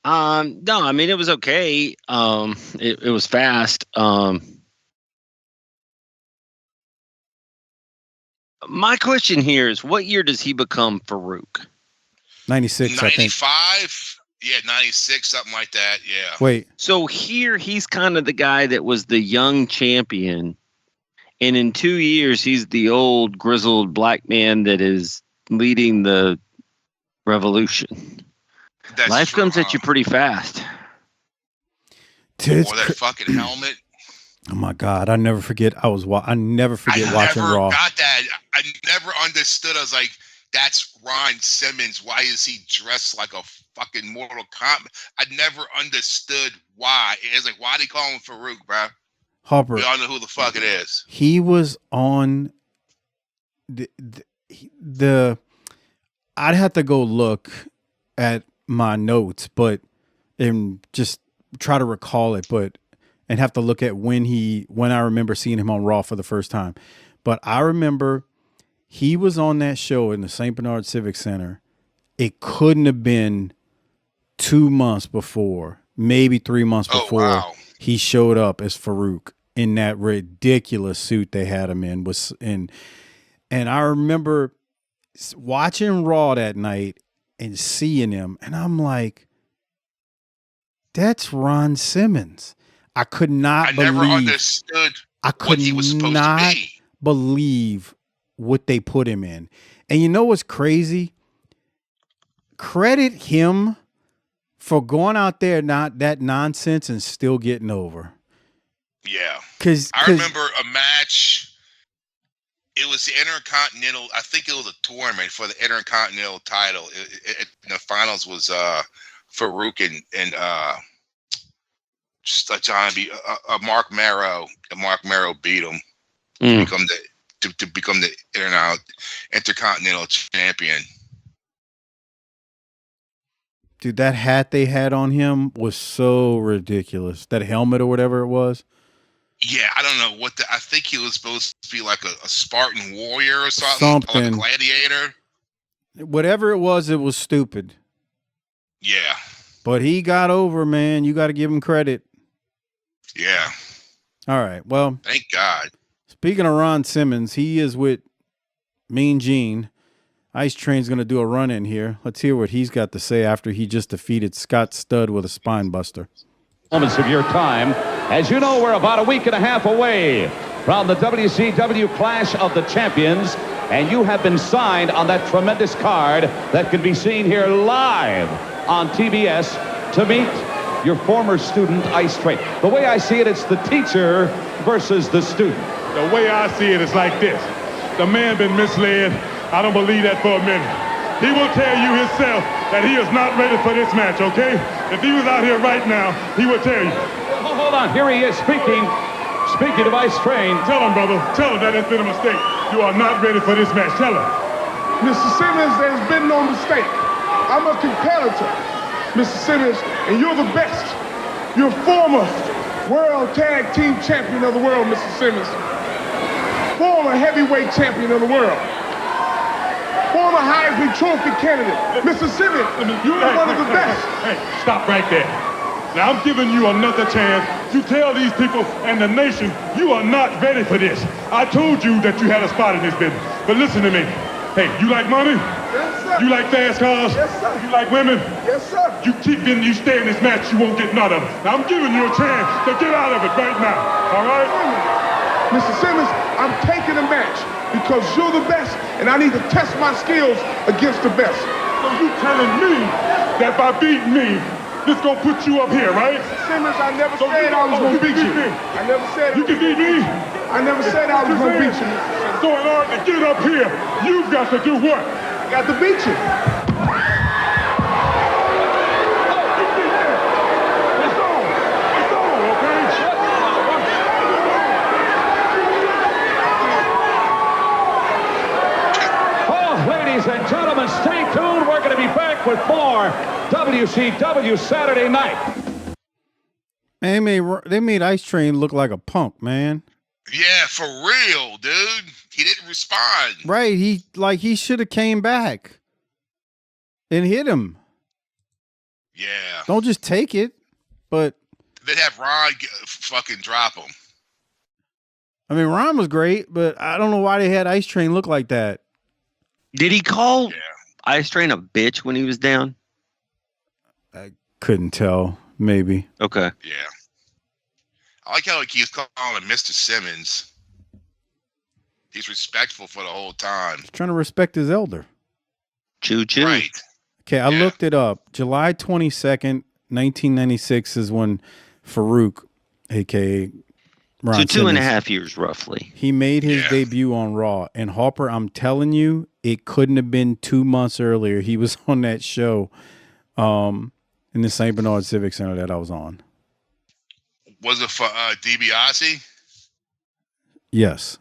No, I mean, it was okay. It was fast. My question here is, what year does he become Farouk? 96, I think. 95? Yeah, 96, something like that. Yeah. Wait. So here he's kind of the guy that was the young champion. And in 2 years, he's the old grizzled black man that is leading the revolution. Life comes at you pretty fast. Wore that fucking helmet. Oh my God! I never forget. I never forget watching never Raw. got that. I never understood. I was like, "That's Ron Simmons. Why is he dressed like a fucking Mortal Kombat?" I never understood why. It's like, why they call him Farouk, bro? Harper. We all know who the fuck it is. He was on the. I'd have to go look at my notes, and just try to recall it, and have to look at when I remember seeing him on Raw for the first time. But I remember he was on that show in the St. Bernard Civic Center. It couldn't have been 2 months before, maybe 3 months before he showed up as Farouk in that ridiculous suit they had him in. And I remember watching Raw that night and seeing him, and I'm like, that's Ron Simmons. I could not believe. I never understood what he was supposed to be. Believe what they put him in. And you know what's crazy? Credit him for going out there, not that nonsense, and still getting over. Yeah. Because I remember a match. It was the Intercontinental. I think it was a tournament for the Intercontinental title. The finals was Farouk and John B. Mark Marrow, and Mark Marrow beat him to become the Intercontinental Champion. Dude, that hat they had on him was so ridiculous. That helmet or whatever it was. Yeah, I don't know I think he was supposed to be like a Spartan warrior or something. Like a gladiator. Whatever it was stupid. Yeah. But he got over, man. You got to give him credit. Yeah. All right. Well, thank God. Speaking of Ron Simmons, he is with Mean Gene. Ice Train's going to do a run in here. Let's hear what he's got to say after he just defeated Scott Studd with a spine buster. Moments of your time. As you know, we're about a week and a half away from the WCW Clash of the Champions, and you have been signed on that tremendous card that can be seen here live on TBS to meet your former student, Ice Train. The way I see it, it's the teacher versus the student. The way I see it is like this. The man been misled. I don't believe that for a minute. He will tell you himself that he is not ready for this match, okay? If he was out here right now, he would tell you. Hold on, here he is speaking of Ice Train. Tell him, brother. Tell him that it's been a mistake. You are not ready for this match. Tell him. Mr. Simmons, there's been no mistake. I'm a competitor, Mr. Simmons, and you're the best. You're former World Tag Team Champion of the world, Mr. Simmons. Former heavyweight champion of the world. Former Heisman Trophy candidate. Mr. Simmons, you're one of the best. Hey, stop right there. Now, I'm giving you another chance to tell these people and the nation you are not ready for this. I told you that you had a spot in this business. But listen to me. Hey, you like money? Yes, sir. You like fast cars? Yes, sir. You like women? Yes, sir. You stay in this match, you won't get none of it. Now, I'm giving you a chance to get out of it right now. All right? Mr. Simmons, I'm taking the match because you're the best, and I need to test my skills against the best. So you telling me that by beating me, this gonna put you up here, right? Simmons, I never said I was gonna beat you. I never said you can beat me. I never said I was gonna beat you. So in order to get up here, you've got to do what? I got to beat you. Ladies and gentlemen, stay tuned. We're going to be back with more WCW Saturday Night. Man, they made Ice Train look like a punk, man. Yeah, for real, dude. He didn't respond. Right, he should have came back and hit him. Yeah. Don't just take it, but they'd have Ron fucking drop him. I mean, Ron was great, but I don't know why they had Ice Train look like that. Did he call Ice Train a bitch when he was down? I couldn't tell. Maybe. Okay. Yeah. I like how he keeps calling him Mr. Simmons. He's respectful for the whole time. He's trying to respect his elder. Choo choo. Right. Okay, I looked it up. July 22nd, 1996 is when Farouk, a.k.a. Ron So two and a Simmons, half years roughly. he made his debut on Raw. And Harper, I'm telling you, it couldn't have been 2 months earlier. He was on that show in the St. Bernard Civic Center that I was on. Was it for DiBiase? Yes.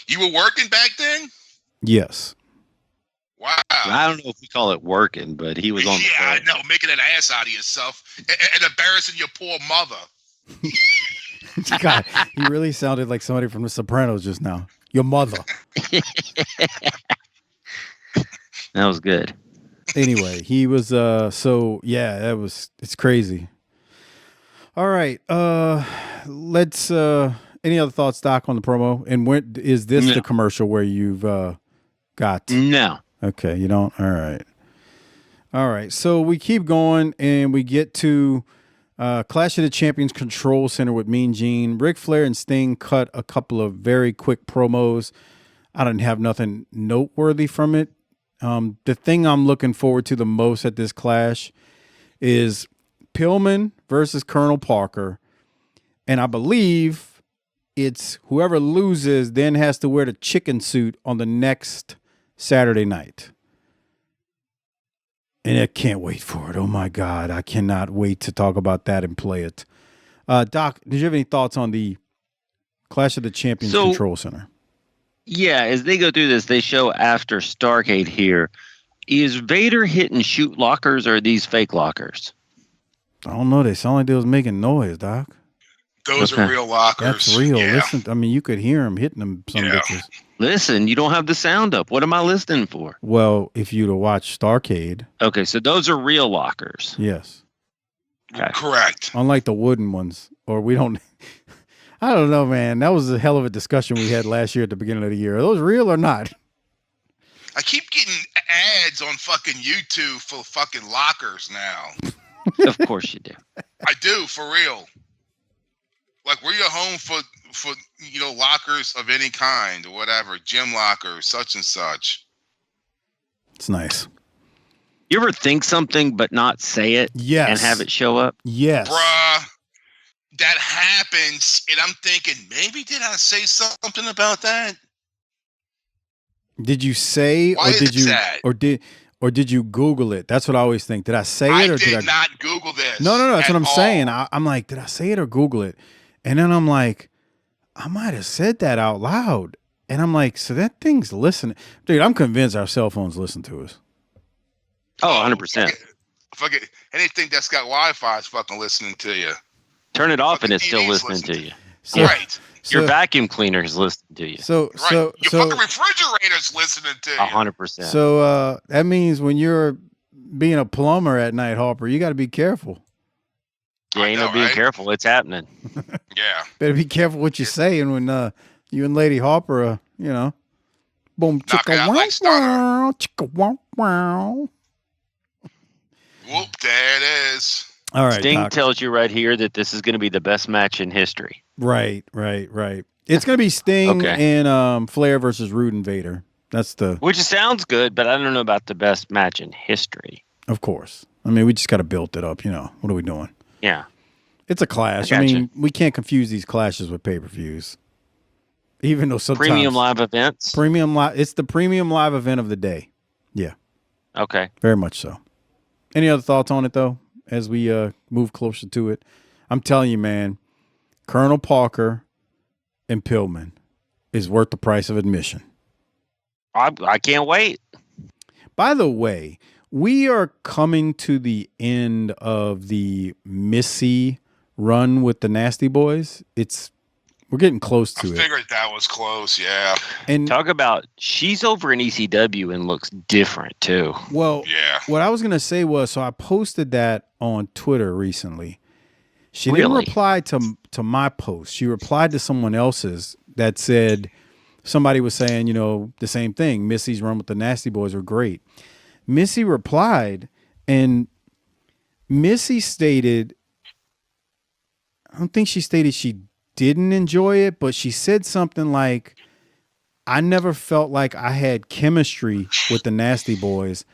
You were working back then? Yes. Wow. I don't know if we call it working, but he was on the Yeah, I phone. know. Making an ass out of yourself and embarrassing your poor mother. God, he really sounded like somebody from The Sopranos just now. Your mother. That was good. Anyway, he was it's crazy. All right. Let's any other thoughts, Doc, on the promo? And when is this the commercial where you've got? No. Okay, you don't? All right. All right. So we keep going and we get to Clash of the Champions Control Center with Mean Gene. Ric Flair and Sting cut a couple of very quick promos. I didn't have nothing noteworthy from it. The thing I'm looking forward to the most at this clash is Pillman versus Colonel Parker. And I believe it's whoever loses then has to wear the chicken suit on the next Saturday night. And I can't wait for it. Oh my God. I cannot wait to talk about that and play it. Doc, did you have any thoughts on the Clash of the Champions Control Center? Yeah, as they go through this, they show after Starrcade here. Is Vader hitting shoot lockers or are these fake lockers? I don't know. They sound like they was making noise, Doc. Those are real lockers. That's real. Yeah. Listen, I mean, you could hear them hitting them. Some bitches. Listen, you don't have the sound up. What am I listening for? Well, if you'd have watched Starrcade. Okay, so those are real lockers. Yes. Okay. Correct. Unlike the wooden ones, or we don't. I don't know, man. That was a hell of a discussion we had last year at the beginning of the year. Are those real or not? I keep getting ads on fucking YouTube for fucking lockers now. Of course you do. I do, for real. Like, we're your home for lockers of any kind or whatever, gym lockers, such and such. It's nice. You ever think something but not say it? Yes. And have it show up? Yes. Bruh, that happens, and I'm thinking, maybe did I say something about that? Did you say, Why or did is you, that? or did you Google it? That's what I always think. Did I say it, or did I not Google this? No. That's what I'm all. saying. I'm like, did I say it or Google it? And then I'm like, I might have said that out loud. And I'm like, so that thing's listening. Dude, I'm convinced our cell phones listen to us. Oh, 100%. Fuck it. Anything that's got Wi-Fi is fucking listening to you. Turn it off and it's TV's still listening to you. So, Right. Your vacuum cleaner is listening to you. So, Right. so, Your so, fucking refrigerator's listening to you. 100%. so, that means when you're being a plumber at night, Harper, you got to be careful. You ain't no being careful. It's happening. Yeah. Better be careful what you're saying when you and Lady Harper, boom, Knock it chicka out wow, like Stunner. wow, chicka wow, wow. Whoop, there it is. All right, Sting Doc. tells you right here that this is going to be the best match in history. Right. It's going to be Sting Okay. and Flair versus Rude and Vader. That's Which sounds good, but I don't know about the best match in history. Of course. I mean, we just got to build it up, What are we doing? Yeah. It's a clash. I I gotcha. mean, we can't confuse these clashes with pay-per-views. Even though sometimes Premium live events? it's the premium live event of the day. Yeah. Okay. Very much so. Any other thoughts on it, though, as we move closer to it? I'm telling you, man, Colonel Parker and Pillman is worth the price of admission. I can't wait. By the way, we are coming to the end of the Missy run with the Nasty Boys. We're getting close to it. I figured that was close, yeah. And talk about she's over in ECW and looks different too. Well, yeah. What I was gonna say was, so I posted that on Twitter recently. She didn't Really? reply to my post. She replied to someone else's that said somebody was saying, the same thing. Missy's run with the Nasty Boys were great. Missy replied, and Missy stated, I don't think she stated she didn't enjoy it, but she said something like, I never felt like I had chemistry with the Nasty Boys.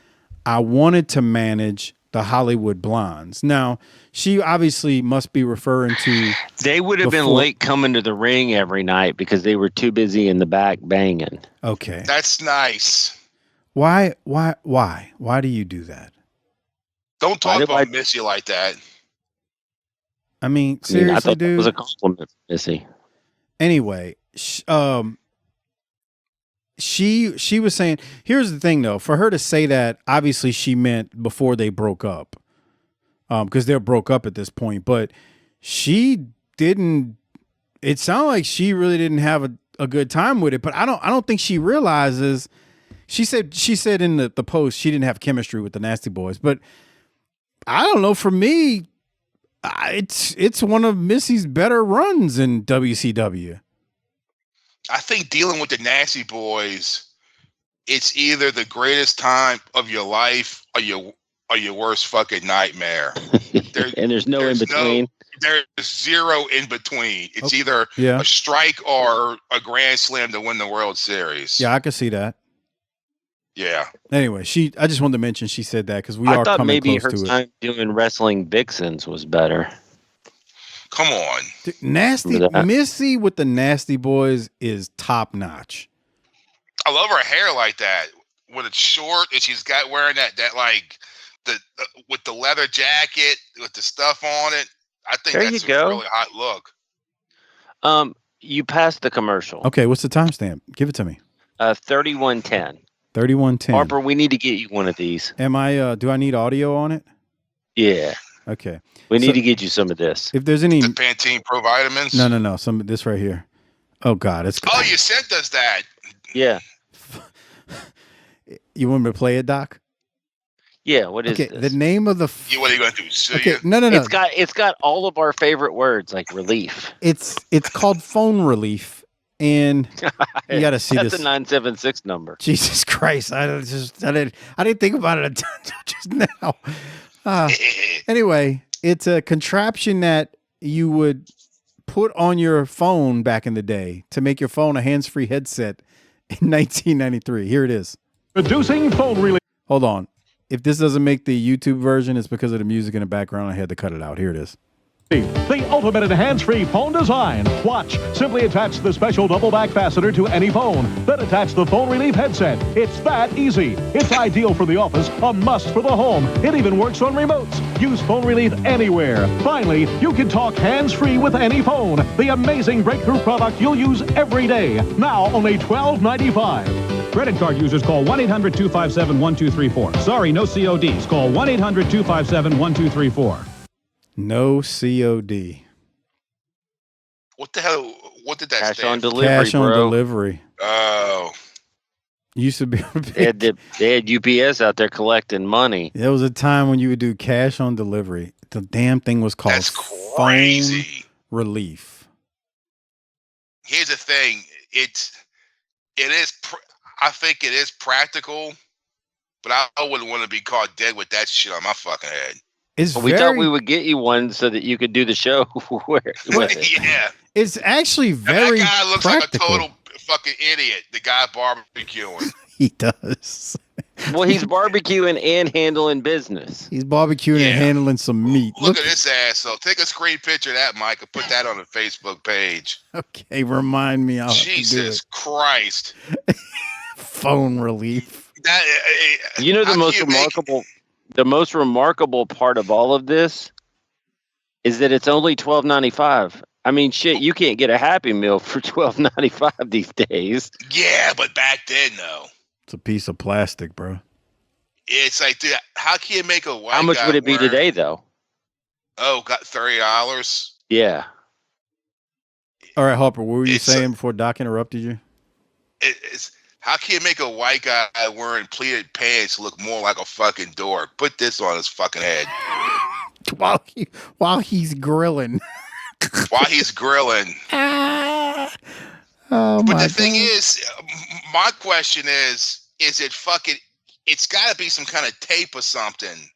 I wanted to manage the Hollywood Blondes. Now, she obviously must be referring to... They would have been late coming to the ring every night because they were too busy in the back banging. Okay. That's nice. Why do you do that? Don't talk about Missy like that. I mean, I seriously, thought dude. that was a compliment for Missy. Anyway, she was saying, here's the thing though, for her to say that, obviously she meant before they broke up, because they're broke up at this point, but she didn't, it sounded like she really didn't have a good time with it, but I don't think she realizes, she said in the post she didn't have chemistry with the Nasty Boys, but I don't know, for me, it's one of Missy's better runs in WCW. I think dealing with the Nasty Boys, it's either the greatest time of your life or your worst fucking nightmare. And there's no in between. There's zero in between. It's either a strike or a grand slam to win the World Series. Yeah, I could see that. Yeah. Anyway, I just wanted to mention she said that because I are thought coming maybe close her to time doing wrestling Vixens was better. Come on. Missy with the Nasty Boys is top notch. I love her hair like that when it's short and she's got wearing that like with the leather jacket with the stuff on it. I think There that's you go. a really hot look. You passed the commercial. Okay, what's the timestamp? Give it to me. 3110. 3110. Harper, we need to get you one of these. Am I? Do I need audio on it? Yeah. Okay. We need to get you some of this. If there's any The Pantene Pro Vitamins. No. Some of this right here. Oh God, it's. Oh, you sent us that. Yeah. You want me to play it, Doc? Yeah. What is Okay. this? The name of the. What are you going to do? Sue Okay. you? No. It's got all of our favorite words like relief. It's called phone relief, and you got to see That's this. a 976 number. Jesus Christ! I didn't think about it until just now. Anyway, it's a contraption that you would put on your phone back in the day to make your phone a hands-free headset in 1993. Here it is. Reducing phone relief. Hold on. If this doesn't make the YouTube version, it's because of the music in the background. I had to cut it out. Here it is. The ultimate in hands-free phone design. Watch. Simply attach the special double back fastener to any phone. Then attach the phone relief headset. It's that easy. It's ideal for the office, a must for the home. It even works on remotes. Use phone relief anywhere. Finally, you can talk hands-free with any phone. The amazing breakthrough product you'll use every day. Now only $12.95. Credit card users call 1-800-257-1234. Sorry, no CODs. Call 1-800-257-1234. No COD. What the hell? What did that Cash stand on for? delivery, Cash on bro. delivery. Oh. Used to be. They had UPS out there collecting money. There was a time when you would do cash on delivery. The damn thing was called That's crazy. phone relief. Here's the thing. I think it is practical, but I wouldn't want to be caught dead with that shit on my fucking head. It's We thought we would get you one so that you could do the show with it. Yeah. It's actually very that guy looks practical. like a total fucking idiot. The guy barbecuing. He does. Well, he's barbecuing and handling business. He's barbecuing and handling some meat. Look at this asshole. Take a screen picture of that, Mike, and put that on the Facebook page. Okay, remind me. Jesus Christ. Phone relief. You know the most remarkable part of all of this is that it's only $12.95. I mean, shit, you can't get a Happy Meal for $12.95 these days. Yeah, but back then, though. It's a piece of plastic, bro. It's like, dude, how can you make a white How much guy would it be wear- today, though? Oh, got $30. Yeah. All right, Harper, what were you saying before Doc interrupted you? How can you make a white guy wearing pleated pants look more like a fucking dork? Put this on his fucking head. While he's grilling. While he's grilling. Oh, but the thing is, my question is it fucking, it's got to be some kind of tape or something.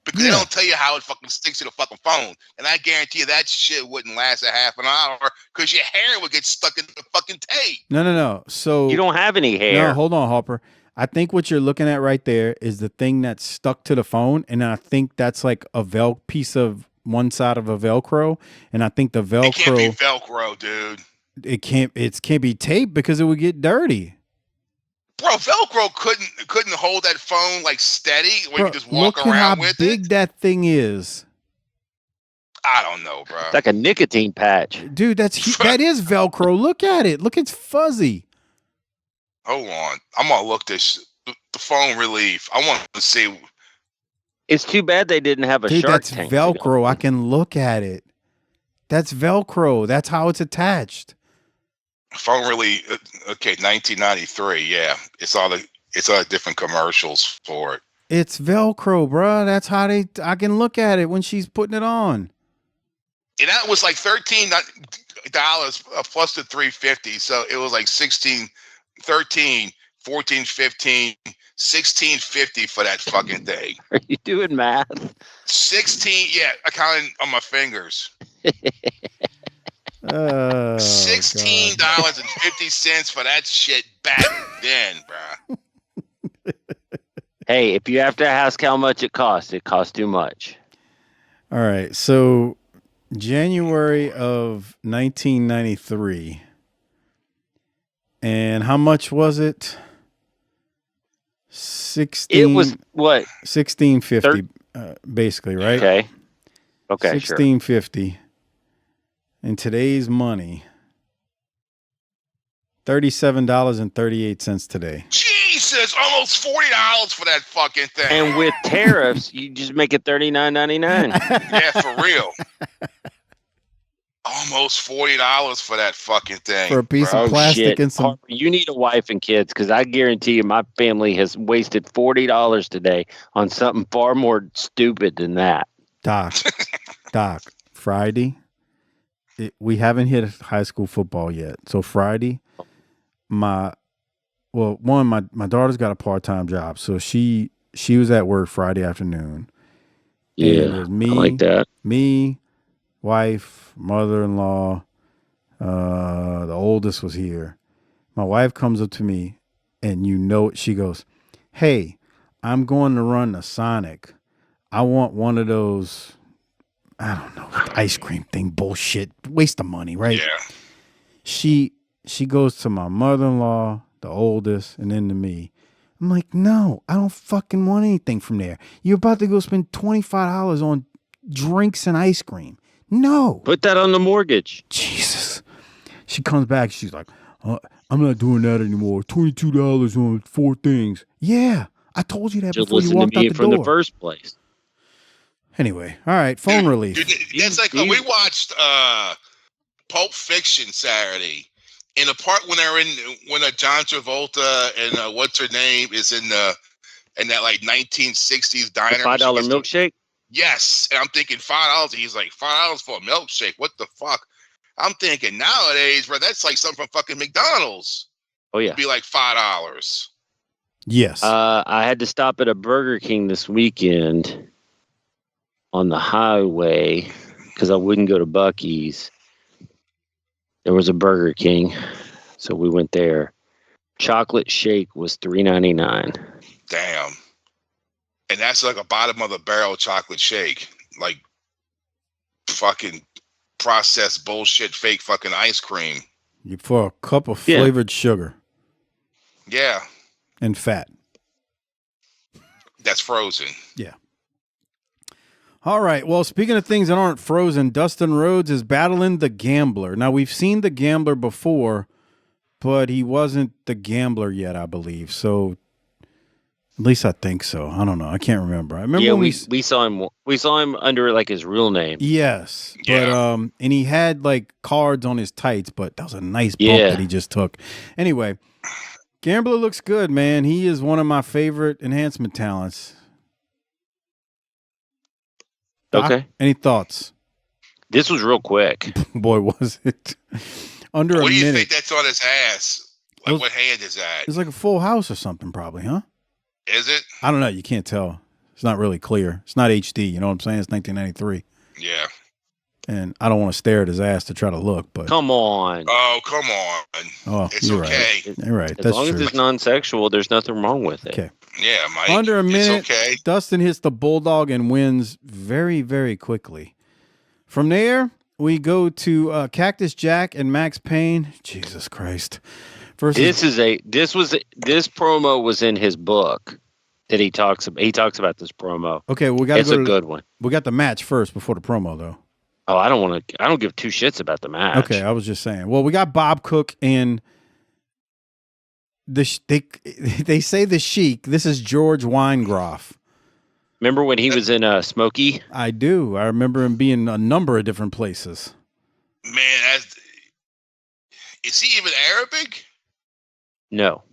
Because they don't tell you how it fucking sticks to the fucking phone. And I guarantee you that shit wouldn't last a half an hour because your hair would get stuck in the fucking tape. No. So you don't have any hair. No, hold on, Harper. I think what you're looking at right there is the thing that's stuck to the phone. And I think that's like a piece of one side of a Velcro. And I think the Velcro. It can't be Velcro, dude. It can't be tape because it would get dirty. Bro, Velcro couldn't hold that phone like steady where you just walk look around at how with big it. that thing is. I don't know, bro. It's like a nicotine patch. Dude, that is Velcro. Look at it. Look, it's fuzzy. Hold on. I'm gonna look the phone relief. I want to see. It's too bad they didn't have a Dude, Shark that's Tank. Velcro. I can look at it. That's Velcro. That's how it's attached. Phone relief. Okay, 1993. Yeah, it's all different commercials for it. It's Velcro, bro. That's how I can look at it when she's putting it on. And that was like $13 plus the $3.50. So it was like 16, 13, 14, 15, 16.50 for that fucking thing. Are you doing math? 16, yeah, I counted on my fingers. $16.50 for that shit back then, bro. Hey, if you have to ask how much it costs too much. All right. So January of 1993. And how much was it? 16. It was what? 1650, basically, right? Okay. Okay. 1650. In today's money, $37.38 today. Jesus, almost $40 for that fucking thing. And with tariffs, you just make it $39.99. Yeah, for real. Almost $40 for that fucking thing. For a piece of plastic and some. Harper, you need a wife and kids, because I guarantee you my family has wasted $40 today on something far more stupid than that. Doc, Friday, we haven't hit high school football yet. So Friday, my daughter's got a part-time job. So she was at work Friday afternoon. Yeah, and it was me, I like that. Me, wife, mother-in-law, the oldest was here. My wife comes up to me, and she goes, "Hey, I'm going to run a Sonic. I want one of those, I don't know, ice cream thing, bullshit, waste of money, right?" Yeah. She goes to my mother-in-law, the oldest, and then to me. I'm like, "No, I don't fucking want anything from there. You're about to go spend $25 on drinks and ice cream. No. Put that on the mortgage." Jesus. She comes back. She's like, "I'm not doing that anymore. $22 on 4 things." Yeah, I told you that Just before you listen walked to out me the from door. the first place. Anyway, all right, phone relief. Dude, that's like when we watched Pulp Fiction Saturday. In the part when John Travolta and what's her name is in that like 1960s diner. The $5 milkshake? Yes. And I'm thinking $5. He's like, $5 for a milkshake. What the fuck? I'm thinking nowadays, bro, that's like something from fucking McDonald's. Oh, yeah. It'd be like $5. Yes. I had to stop at a Burger King this weekend on the highway because I wouldn't go to Buc-ee's. There was a Burger King, so we went there. Chocolate shake was $3.99. Damn. And that's like a bottom of the barrel chocolate shake. Like fucking processed bullshit fake fucking ice cream. For a cup of flavored sugar. Yeah. And fat. That's frozen. Yeah. All right. Well, speaking of things that aren't frozen, Dustin Rhodes is battling the Gambler. Now, we've seen the Gambler before, but he wasn't the Gambler yet, I believe. So, at least I think so. I don't know. I can't remember. I remember when we saw him. We saw him under like his real name. Yes. Yeah. But and he had like cards on his tights, but that was a nice bump that he just took. Anyway, Gambler looks good, man. He is one of my favorite enhancement talents. Doc, Okay. Any thoughts? This was real quick. Boy, was it. Under a minute. What do you think that's on his ass? Like, what hand is that? It's like a Full House or something, probably, huh? Is it? I don't know. You can't tell. It's not really clear. It's not HD. You know what I'm saying? It's 1993. Yeah. And I don't want to stare at his ass to try to look, but. Come on. Oh, come on. Oh, it's you're okay. Right. You're right. As That's long true. as it's non-sexual, there's nothing wrong with it. Okay. Yeah, Mike. Under a minute, it's okay. Dustin hits the Bulldog and wins very, very quickly. From there, we go to Cactus Jack and Max Payne. Jesus Christ! This promo was in his book that he talks about. He talks about this promo. Okay, we got. It's a good one. We got the match first before the promo, though. Oh, I don't give two shits about the match. Okay, I was just saying. Well, we got Bob Cook and they say the Sheik. This is George Weingroff. Remember when he was in Smokey? I do. I remember him being a number of different places. Man, is he even Arabic? No.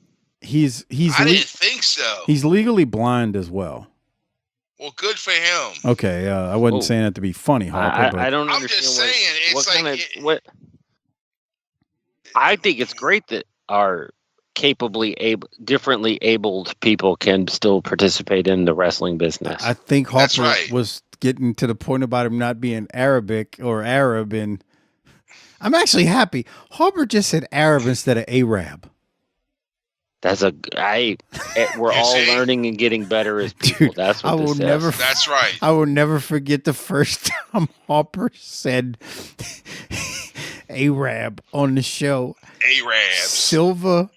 He's. I didn't think so. He's legally blind as well. Well, good for him. Okay, I wasn't saying that to be funny, Harper. I don't I'm understand. just saying, it's what I think it's great that our differently abled people can still participate in the wrestling business. I think Harper was getting to the point about him not being Arabic or Arab, and I'm actually happy. Harper just said Arab instead of Arab. We're all learning and getting better as people. Dude, that's what That's right. I will never forget the first time Harper said Arab on the show. Arab. Silva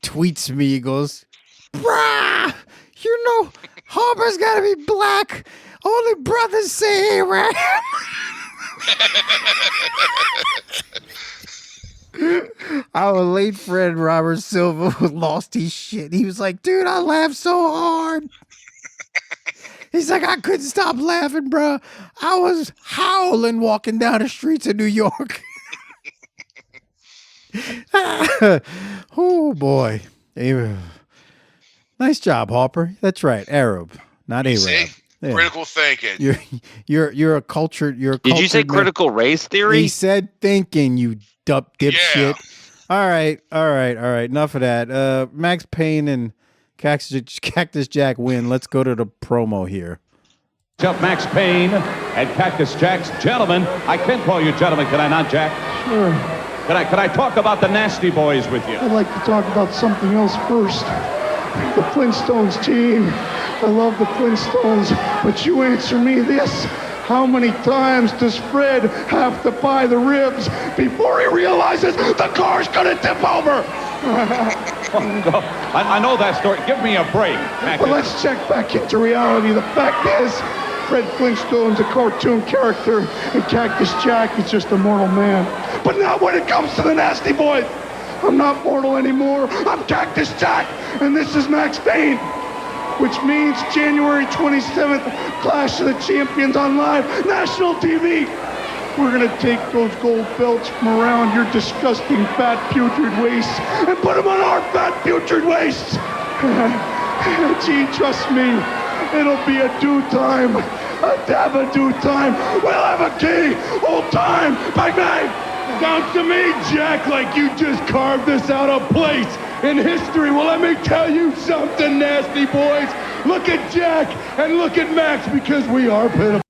tweets me. He goes, Bruh, you know, Harper's got to be black. Only brothers say Abraham. Our late friend Robert Silva lost his shit. He was like, dude, I laughed so hard. He's like, I couldn't stop laughing, bro. I was howling walking down the streets of New York. Oh, boy. Nice job, Harper. That's right. Arab, not Arab. Yeah. Critical thinking. You're a cultured. Did you say critical race theory? He said thinking. You dipshit. All right. Enough of that. Max Payne and Cactus Jack win. Let's go to the promo here. Up Max Payne and Cactus Jack's gentlemen. I can call you gentlemen, can I not, Jack? Sure. Can I talk about the Nasty Boys with you? I'd like to talk about something else first. The Flintstones team. I love the Flintstones, but you answer me this. How many times does Fred have to buy the ribs before he realizes the car's gonna tip over? I know that story. Give me a break. But let's check back into reality. The fact is, Fred Flintstone's a cartoon character, and Cactus Jack is just a mortal man. But not when it comes to the Nasty Boys. I'm not mortal anymore. I'm Cactus Jack, and this is Max Payne. Which means January 27th, Clash of the Champions on live national TV. We're gonna take those gold belts from around your disgusting fat putrid wastes and put them on our fat putrid wastes. Gee, trust me, it'll be a due time, a dab of due time. We'll have a king, old time, bang bang. Sounds to me, Jack, like you just carved this out of place in history. Well, let me tell you something, Nasty Boys. Look at Jack and look at Max, because we are pitiful.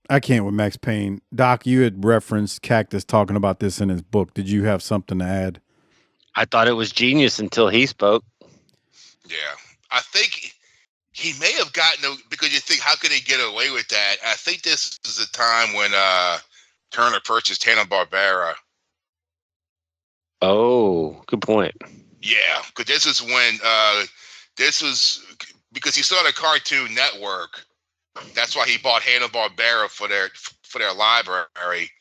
I can't with Max Payne. Doc, you had referenced Cactus talking about this in his book. Did you have something to add? I thought it was genius until he spoke. Yeah. I think he may have gotten, because you think, how could he get away with that? I think this is a time when Turner purchased Hanna-Barbera. Oh, good point. Yeah, because this is when because he started Cartoon Network. That's why he bought Hanna-Barbera for their library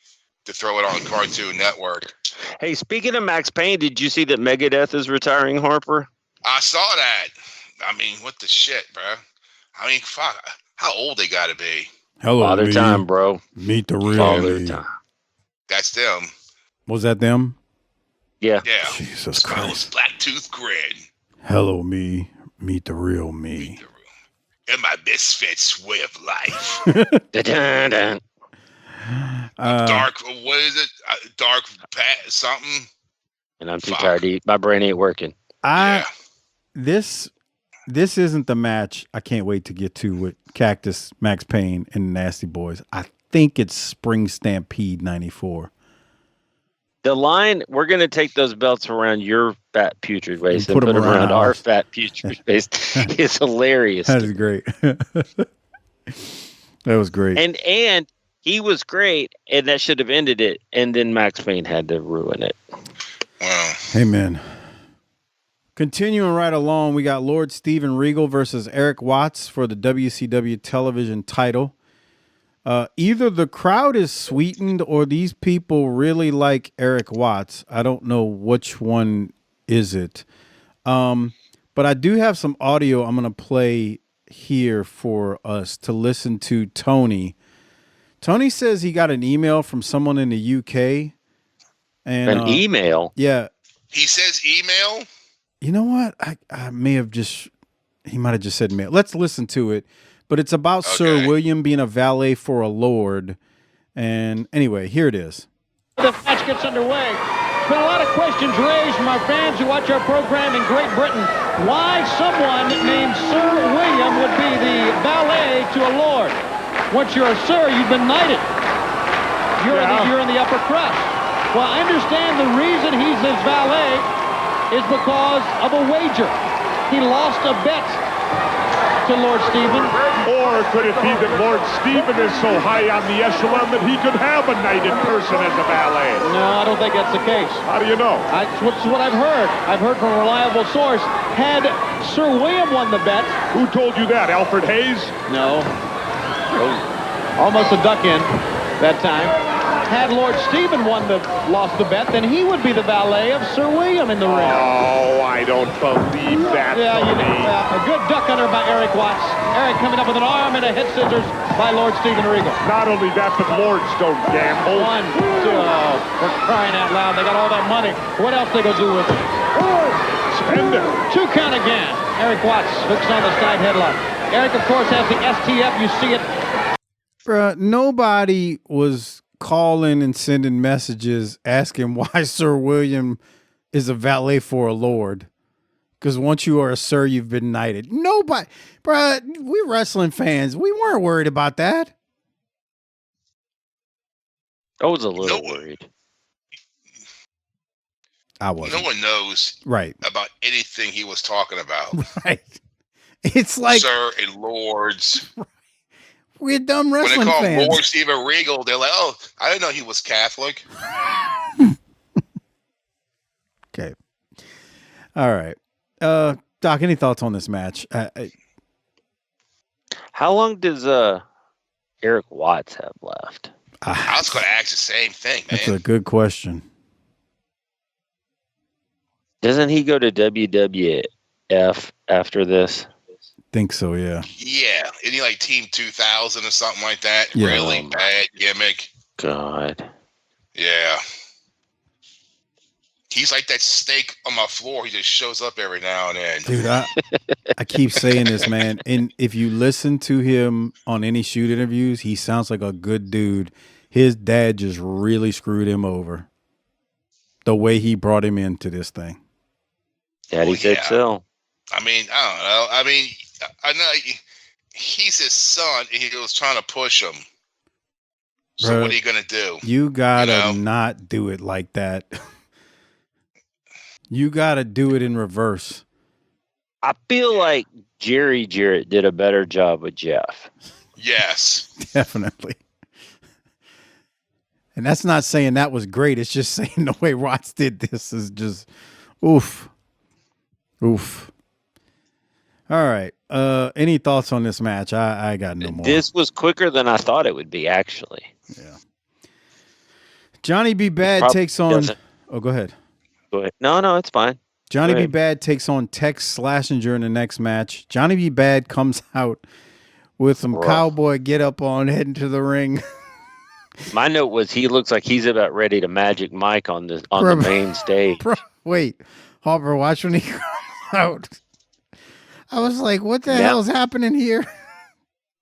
to throw it on Cartoon Network. Hey, speaking of Max Payne, did you see that Megadeth is retiring, Harper? I saw that. I mean, what the shit, bro? I mean, fuck, how old they gotta be? Hello, Father Time, bro. Meet the real Father me. Time. That's them. Was that them? Yeah. Yeah. Jesus Christ. Black tooth grin. Hello, me. Meet the real me. And my misfits way of life. Dun-dun-dun. Dark, what is it? Dark something. And I'm too tired to eat. My brain ain't working. This isn't the match I can't wait to get to with Cactus, Max Payne, and the Nasty Boys. I think it's Spring Stampede 94. The line, we're going to take those belts around your fat putrid waist and put them around our fat putrid waist is hilarious. That is great. That was great. And he was great, and that should have ended it, and then Max Payne had to ruin it. Wow. Amen. Continuing right along, we got Lord Steven Regal versus Eric Watts for the WCW television title. Either the crowd is sweetened or these people really like Eric Watts. I don't know which one is it. But I do have some audio I'm going to play here for us to listen to Tony. Tony says he got an email from someone in the UK. And, an email? Yeah. He says email? You know what? I may have he might have just said mail. Let's listen to it. But it's about Sir William being a valet for a lord. And anyway, here it is. The match gets underway. There's been a lot of questions raised from our fans who watch our program in Great Britain. Why someone named Sir William would be the valet to a lord? Once you're a sir, you've been knighted. You're in the upper crust. Well, I understand the reason he's his valet is because of a wager. He lost a bet to Lord Stephen. Or could it be that Lord Stephen is so high on the echelon that he could have a knight in person as a valet? No, I don't think that's the case. How do you know? That's what I've heard. I've heard from a reliable source. Had Sir William won the bet. Who told you that? Alfred Hayes? No. Almost a duck in that time. Had Lord Stephen lost the bet, then he would be the valet of Sir William in the ring. Oh, I don't believe that. Yeah, a good duck under by Eric Watts. Eric coming up with an arm and a head scissors by Lord Stephen Regal. Not only that, but lords don't gamble. 1, 2, for crying out loud. They got all that money. What else they gonna do with it? Spend it. 2 count again. Eric Watts hooks on the side headlock. Eric, of course, has the STF. You see it. Bruh, nobody was calling and sending messages asking why Sir William is a valet for a lord. Because once you are a sir, you've been knighted. Nobody, bruh, we wrestling fans, we weren't worried about that. I was a little worried. I wasn't. No one knows about anything he was talking about. Right. It's like Sir and Lords. We're dumb wrestling when they call fans. Lord Stephen Regal, they're like, "Oh, I didn't know he was Catholic." Okay. All right. Doc, any thoughts on this match? How long does Eric Watts have left? I was going to ask the same thing, man. That's a good question. Doesn't he go to WWF after this? Think so, yeah. Yeah, isn't he like Team 2000 or something like that? Yeah. Really bad gimmick. God. Yeah. He's like that steak on my floor. He just shows up every now and then. Dude, I keep saying this, man. And if you listen to him on any shoot interviews, he sounds like a good dude. His dad just really screwed him over. The way he brought him into this thing. Daddy said so. I mean, I don't know. I mean, I know he's his son, and he was trying to push him. So Bruh, what are you going to do? You gotta not do it like that. You gotta do it in reverse. I feel like Jerry Jarrett did a better job with Jeff. Yes. Definitely. And that's not saying that was great. It's just saying the way Watts did this is just oof. Oof. All right. Any thoughts on this match? I got no more. This was quicker than I thought it would be, actually. Yeah. Johnny B. Bad takes on. Oh, go ahead. Go ahead. No, it's fine. Johnny B. Bad takes on Tex Slashinger in the next match. Johnny B. Bad comes out with some cowboy get up on heading to the ring. My note was he looks like he's about ready to Magic Mike on the main stage. Wait, Harper, watch when he comes out. I was like, what the hell is happening here?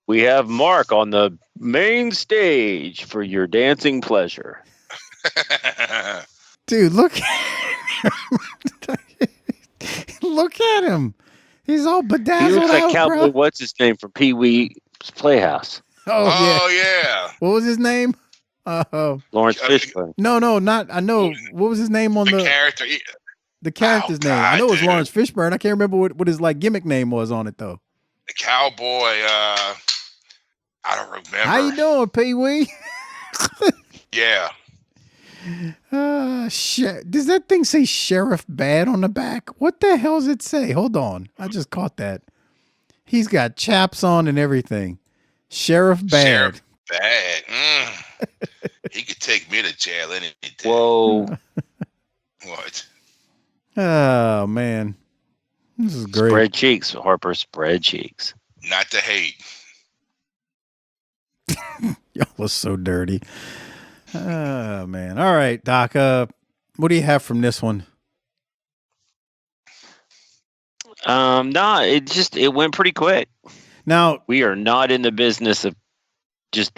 We have Mark on the main stage for your dancing pleasure. Dude, look at him. Look at him. He's all bedazzled. He looks like out, Cowboy, bro. what's his name from Pee Wee's Playhouse? Oh yeah. What was his name? Lawrence Fishburne. No, not. I know. What was his name on the character? The character's name. I know it was Lawrence Fishburne. I can't remember what his gimmick name was on it though. The cowboy. I don't remember. How you doing, Pee Wee? Yeah. Does that thing say Sheriff Bad on the back? What the hell does it say? Hold on. I just caught that. He's got chaps on and everything. Sheriff Bad. Sheriff Bad. He could take me to jail any day. Whoa. What? Oh, man. This is great. Spread cheeks, Harper. Spread cheeks. Not to hate. Y'all are so dirty. Oh, man. All right, Doc. What do you have from this one? It went pretty quick. Now, we are not in the business of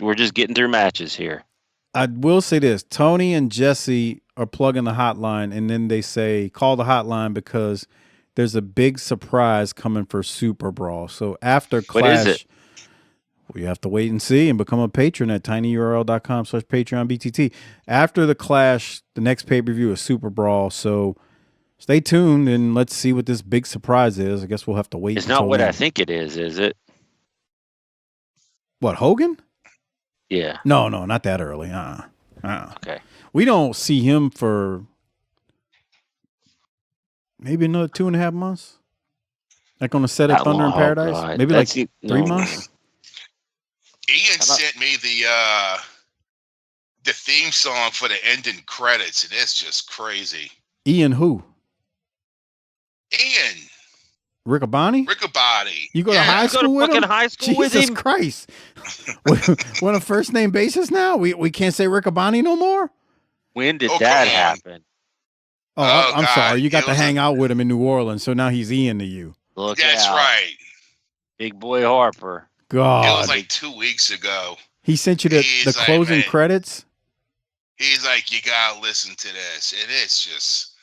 we're just getting through matches here. I will say this. Tony and Jesse are plugging the hotline, and then they say, call the hotline because there's a big surprise coming for Super Brawl. So after Clash, what is it? We have to wait and see and become a patron at tinyurl.com/PatreonBTT. After the Clash, the next pay-per-view is Super Brawl. So Stay tuned and let's see what this big surprise is. I guess we'll have to wait. It's not what I think it is it? What, Hogan? Yeah. No, not that early. Okay. We don't see him for maybe another 2.5 months. Like on the set of Thunder in Paradise? God. Maybe like 3 months? Ian sent me the theme song for the ending credits, and it's just crazy. Ian who? Ian. Riccaboni? You go to high school with him? High school with Jesus him? Christ. We're on a first name basis now? We can't say Riccaboni no more? When did that happen? Oh, I'm God. sorry. You got to hang out with him in New Orleans, so now he's Ian to you. That's right. Big boy Harper. God. It was like 2 weeks ago. He sent you the closing credits? He's like, you gotta listen to this. And it's just,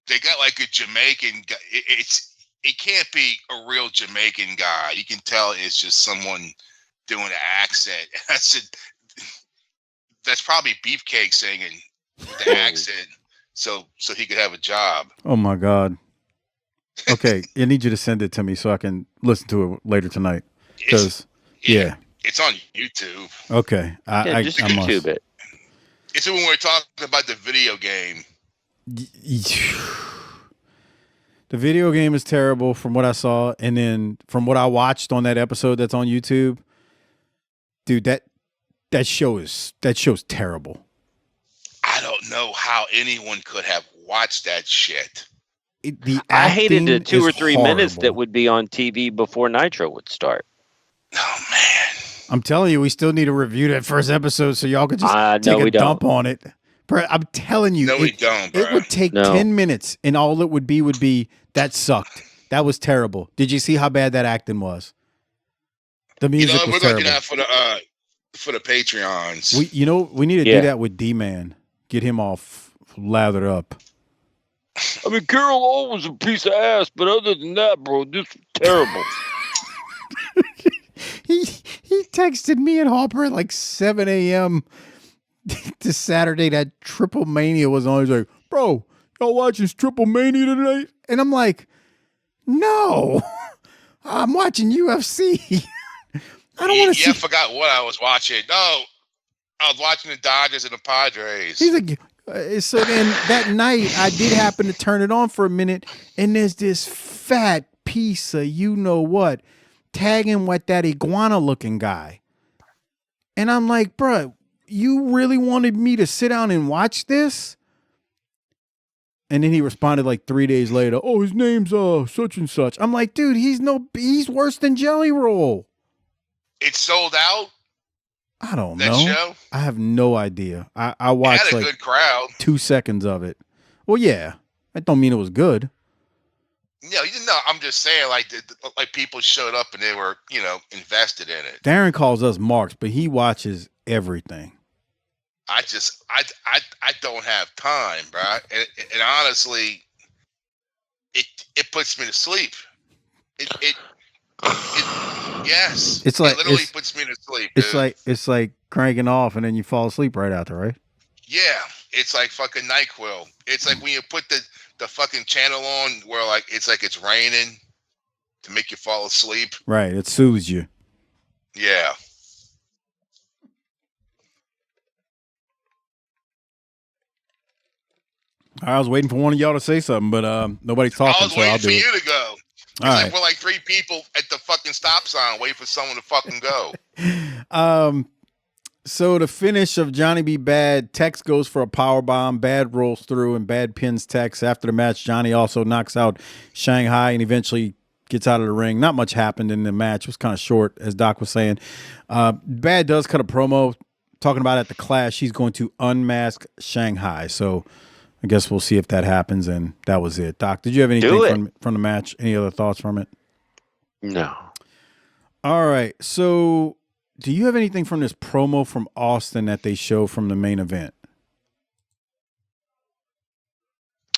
they got like a Jamaican guy. It can't be a real Jamaican guy. You can tell it's just someone doing an accent. I said, that's probably Beefcake singing the accent so he could have a job. Oh my God. Okay, I need you to send it to me so I can listen to it later tonight. Because it's on YouTube. Okay, just YouTube it. It's when we're talking about the video game. The video game is terrible from what I saw, and then from what I watched on that episode that's on YouTube, dude, that show's terrible. I don't know how anyone could have watched that shit. I hated the 2 or 3 horrible. minutes that would be on TV before Nitro would start. Oh man! I'm telling you, we still need to review that first episode so y'all could just take a dump on it. Bro, I'm telling you, we don't, bro. It would take 10 minutes, and all it would be that sucked. That was terrible. Did you see how bad that acting was? The music was we're terrible. gonna do that for the Patreons. We need to do that with Dman. Get him all lathered up. I mean, Carol O was a piece of ass, but other than that, bro, this was terrible. He texted me and Harper at like 7 a.m. to Saturday that Triple Mania was on. He's like, bro, y'all watching Triple Mania tonight? And I'm like, no, I'm watching UFC. I don't want to see. I forgot what I was watching. No, I was watching the Dodgers and the Padres. He's like, so then that night I did happen to turn it on for a minute, and there's this fat piece of you know what tagging with that iguana looking guy. And I'm like, bro, you really wanted me to sit down and watch this? And then he responded like 3 days later, oh, his name's such and such. I'm like, dude, he's worse than Jelly Roll. It's sold out? I don't that know. Show? I have no idea. I watched it had a like good crowd. 2 seconds of it. Well, yeah. That don't mean it was good. No, I'm just saying, like people showed up and they were, invested in it. Darren calls us marks, but he watches everything. I don't have time, bro. And honestly, it puts me to sleep. Yes. It's like it literally puts me to sleep. It's like cranking off and then you fall asleep right after, right? Yeah, it's like fucking NyQuil. It's like when you put the fucking channel on where like it's raining to make you fall asleep. Right, it soothes you. Yeah. I was waiting for one of y'all to say something, but nobody's talking. I was waiting for you to go. All right. We're like 3 people at the fucking stop sign waiting for someone to fucking go. So the finish of Johnny B. Bad, Tex goes for a power bomb. Bad rolls through and Bad pins Tex. After the match, Johnny also knocks out Shanghai and eventually gets out of the ring. Not much happened in the match. It was kind of short, as Doc was saying. Bad does cut a promo talking about at the Clash he's going to unmask Shanghai. So I guess we'll see if that happens, and that was it. Doc, did you have anything from the match? Any other thoughts from it? No. All right. So do you have anything from this promo from Austin that they show from the main event?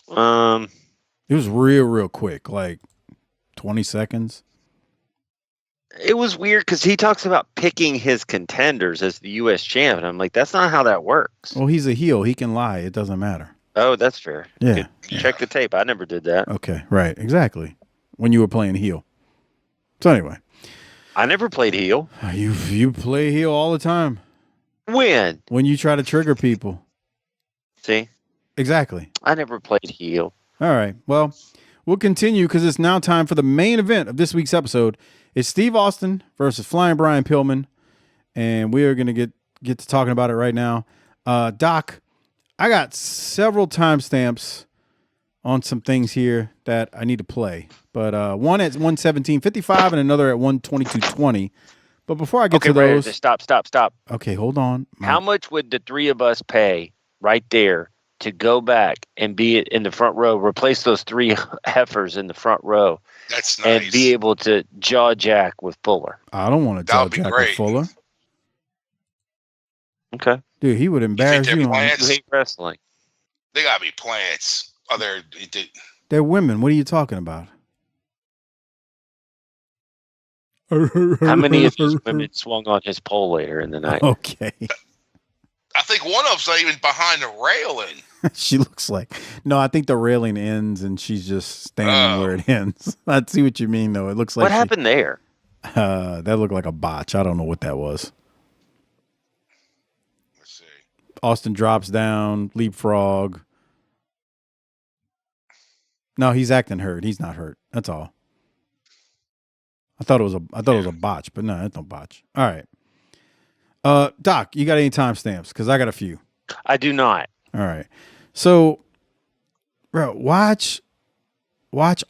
It was real quick, like 20 seconds. It was weird because he talks about picking his contenders as the U.S. champ. And I'm like, that's not how that works. Well, he's a heel. He can lie. It doesn't matter. Oh, that's fair. Yeah. Check the tape. I never did that. Okay, right, exactly. When you were playing heel. So anyway, I never played heel. You play heel all the time. When you try to trigger people. See, exactly. I never played heel. All right. Well, we'll continue because it's now time for the main event of this week's episode. It's Steve Austin versus Flying Brian Pillman, and we are going to get to talking about it right now. Doc, I got several timestamps on some things here that I need to play, but one at 1:17:55 and another at 1:22:20. But before I get to those, stop. Okay, hold on. How much would the three of us pay right there to go back and be in the front row, replace those three heifers in the front row? That's nice. And be able to jaw jack with Fuller. I don't want to jaw jack with Fuller. Okay. Dude, he would embarrass you. You hate wrestling. They gotta be plants. They're women. What are you talking about? How many of these women swung on his pole later in the night? Okay. I think one of them's not even behind the railing. She looks like. No, I think the railing ends and she's just standing where it ends. I see what you mean, though. It looks like. What happened there? That looked like a botch. I don't know what that was. Let's see. Austin drops down, leapfrog. No, he's acting hurt. He's not hurt. That's all. I thought it was a botch, but no, it's no botch. All right. Doc, you got any timestamps? Because I got a few. I do not. All right. So, bro, watch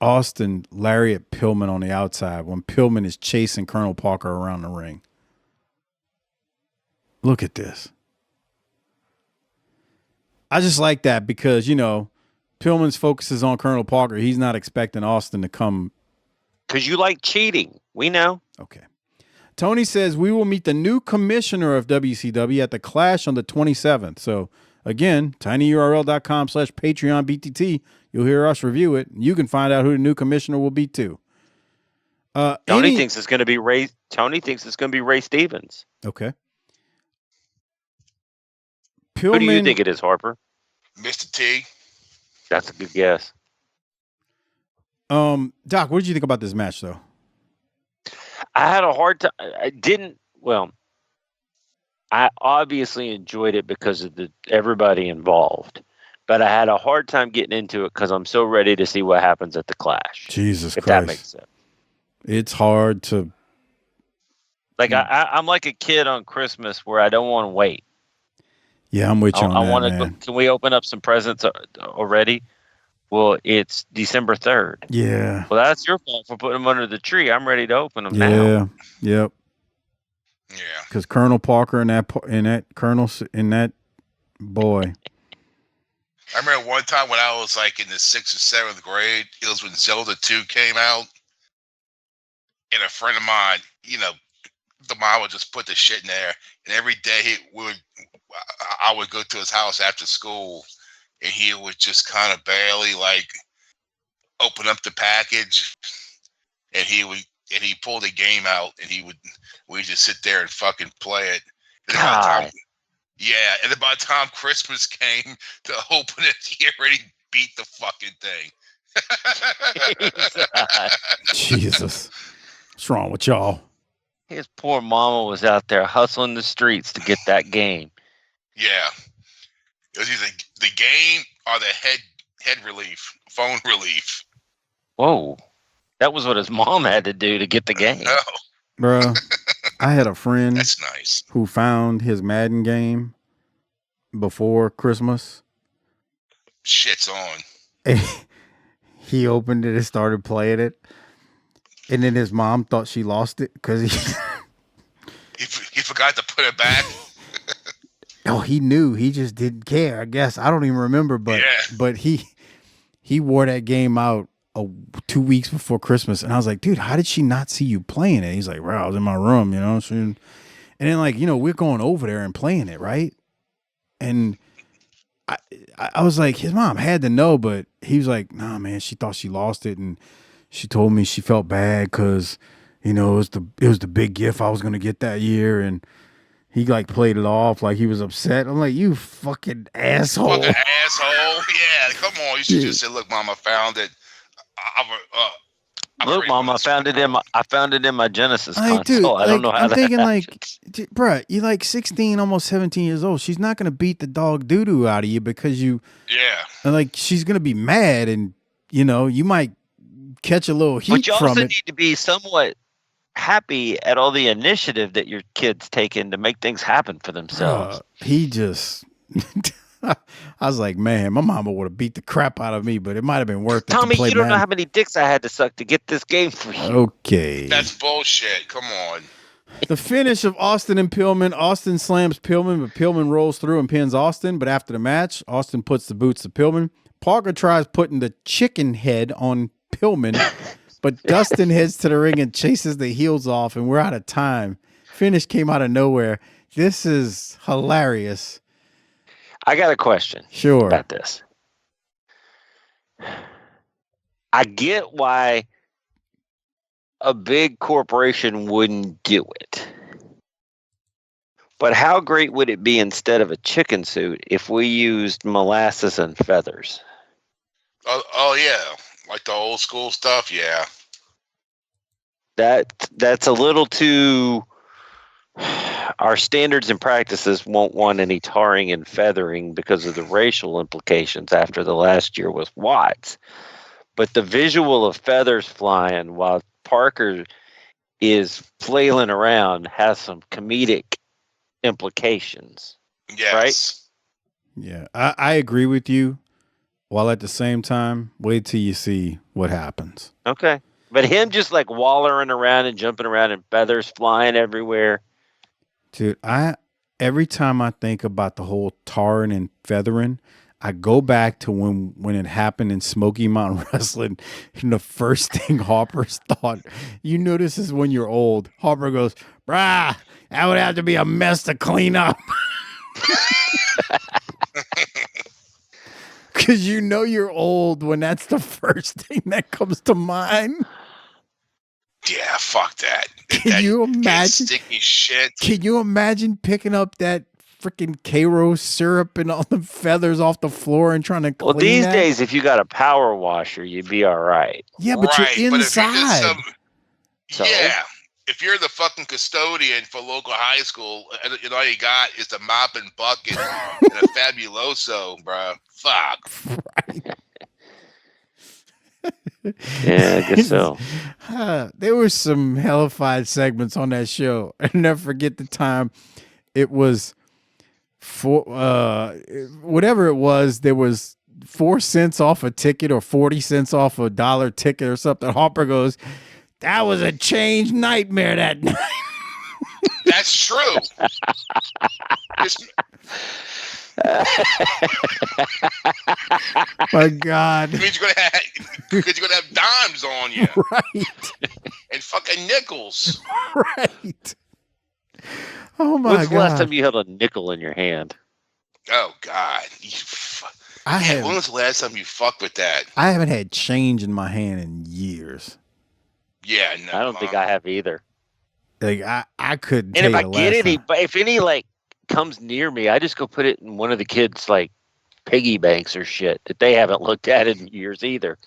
Austin lariat Pillman on the outside when Pillman is chasing Colonel Parker around the ring. Look at this. I just like that because, Pillman's focuses on Colonel Parker. He's not expecting Austin to come. Because you like cheating. We know. Okay. Tony says we will meet the new commissioner of WCW at the Clash on the 27th. So, again, tinyurl.com/PatreonBTT. You'll hear us review it. You can find out who the new commissioner will be, too. Tony thinks it's going to be Ray. Tony thinks it's going to be Ray Stevens. Okay. Pillman, who do you think it is, Harper? Mr. T. That's a good guess. Doc, what did you think about this match, though? I had a hard time. I obviously enjoyed it because of everybody involved, but I had a hard time getting into it because I'm so ready to see what happens at the Clash. Jesus Christ. If that makes sense. It's hard to. I'm like a kid on Christmas where I don't want to wait. Yeah, I'm with you on that, man. Can we open up some presents already? Well, it's December 3rd. Yeah. Well, that's your fault for putting them under the tree. I'm ready to open them now. Yeah. Yep. Yeah. Because Colonel Parker and that boy. I remember one time when I was like in the 6th or 7th grade. It was when Zelda 2 came out, and a friend of mine, the mom would just put the shit in there, and every day I would go to his house after school. And he would just kind of barely open up the package, and he pulled a game out, and we'd just sit there and fucking play it. And by the time Christmas came to open it, he already beat the fucking thing. Jesus, what's wrong with y'all? His poor mama was out there hustling the streets to get that game. Yeah. It was either the game or the head relief, phone relief. Whoa. That was what his mom had to do to get the game. No. Bro, I had a friend That's nice. who found his Madden game before Christmas. Shit's on. He opened it and started playing it. And then his mom thought she lost it because he forgot to put it back. Oh, he knew. He just didn't care, I guess. I don't even remember, but he wore that game out 2 weeks before Christmas, and I was like, dude, how did she not see you playing it? He's like, bro, I was in my room, and then we're going over there and playing it, right? And I was like, his mom had to know, but he was like, nah, man, she thought she lost it, and she told me she felt bad because it was the big gift I was gonna get that year, and he played it off like he was upset. I'm like, you fucking asshole. Fucking asshole. Yeah, come on. You should just say, "Look, Mom, I found it." Look, Mom, I found it in my Genesis console. Dude, I don't know how I'm thinking happens. bruh, you're like 16, almost 17 years old. She's not gonna beat the dog doo-doo out of you because you. Yeah. Like she's gonna be mad, and you might catch a little heat But you from also it. need to be somewhat happy at all the initiative that your kid's taken to make things happen for themselves. He just. I was like, man, my mama would have beat the crap out of me, but it might have been worth it. Tommy, to play you don't know Madden. how many dicks I had to suck to get this game for you. Okay. That's bullshit. Come on. The finish of Austin and Pillman. Austin slams Pillman, but Pillman rolls through and pins Austin. But after the match, Austin puts the boots to Pillman. Parker tries putting the chicken head on Pillman, but Dustin heads to the ring and chases the heels off, and we're out of time. Finish came out of nowhere. This is hilarious. I got a question. Sure. About this. I get why a big corporation wouldn't do it. But how great would it be instead of a chicken suit if we used molasses and feathers? Oh yeah. Like the old school stuff, yeah. That's a little too. Our standards and practices won't want any tarring and feathering because of the racial implications after the last year with Watts. But the visual of feathers flying while Parker is flailing around has some comedic implications. Yes. Right? Yeah, I agree with you. While at the same time, wait till you see what happens. Okay. But him just like wallering around and jumping around and feathers flying everywhere. Dude, every time I think about the whole tarring and feathering, I go back to when it happened in Smoky Mountain Wrestling, and the first thing Harper's thought, this is when you're old. Harper goes, "Brah, that would have to be a mess to clean up." Because you're old when that's the first thing that comes to mind. Yeah, fuck that. Can you imagine? Sticky shit. Can you imagine picking up that freaking Cairo syrup and all the feathers off the floor and trying to clean Well, these that? days, if you got a power washer, you'd be all right. Yeah, but you're inside. Yeah. If you're the fucking custodian for local high school, and all you got is the mop and bucket and a Fabuloso, bro. Fuck. Right. Yeah, I guess so. There were some hellified segments on that show. I'll never forget the time it was for whatever it was, there was 4 cents off a ticket or 40 cents off a $1 ticket or something. Harper goes, "That was a change nightmare that night." That's true. My God. It means you're gonna have dimes on you. Right. And fucking nickels. Right. Oh my When's God. the last time you held a nickel in your hand? Oh God. When was the last time you fucked with that? I haven't had change in my hand in years. Yeah, no. I don't think I have either. Like I couldn't. And if tell I you the get last any, time. but if any like comes near me, I just go put it in one of the kids' like piggy banks or shit that they haven't looked at in years either.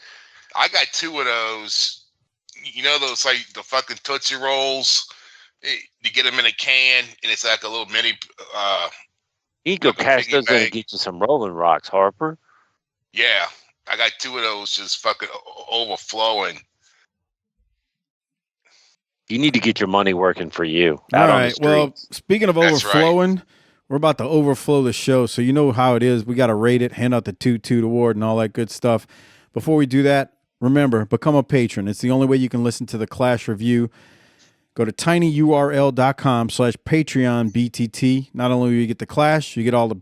I got 2 of those. You know those like the fucking Tootsie Rolls? You get them in a can, and it's like a little mini. You can go cash those in and get you some Rolling Rocks, Harper. Yeah, I got 2 of those just fucking overflowing. You need to get your money working for you. All Out on the right. street. Well, speaking of That's overflowing, we're about to overflow the show. So you know how it is. We got to rate it, hand out the Toot Toot Award and all that good stuff. Before we do that, remember, become a patron. It's the only way you can listen to the Clash review. Go to tinyurl.com/PatreonBTT. Not only do you get the Clash, you get all of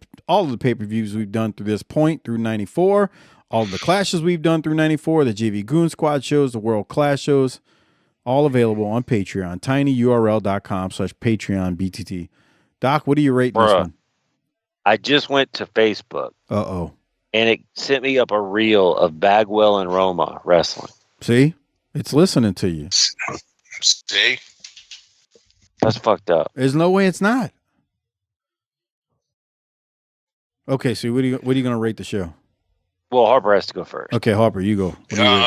the pay-per-views we've done through this point, through 94, all of the Clashes we've done through 94, the JV Goon Squad shows, the World Clash shows, all available on Patreon. tinyurl.com/PatreonBTT. Doc, what do you rate this one? I just went to Facebook. Uh-oh. And it sent me up a reel of Bagwell and Roma wrestling. See? It's listening to you. See? That's fucked up. There's no way it's not. Okay, so what are you going to rate the show? Well, Harper has to go first. Okay, Harper, you go. What are you rating?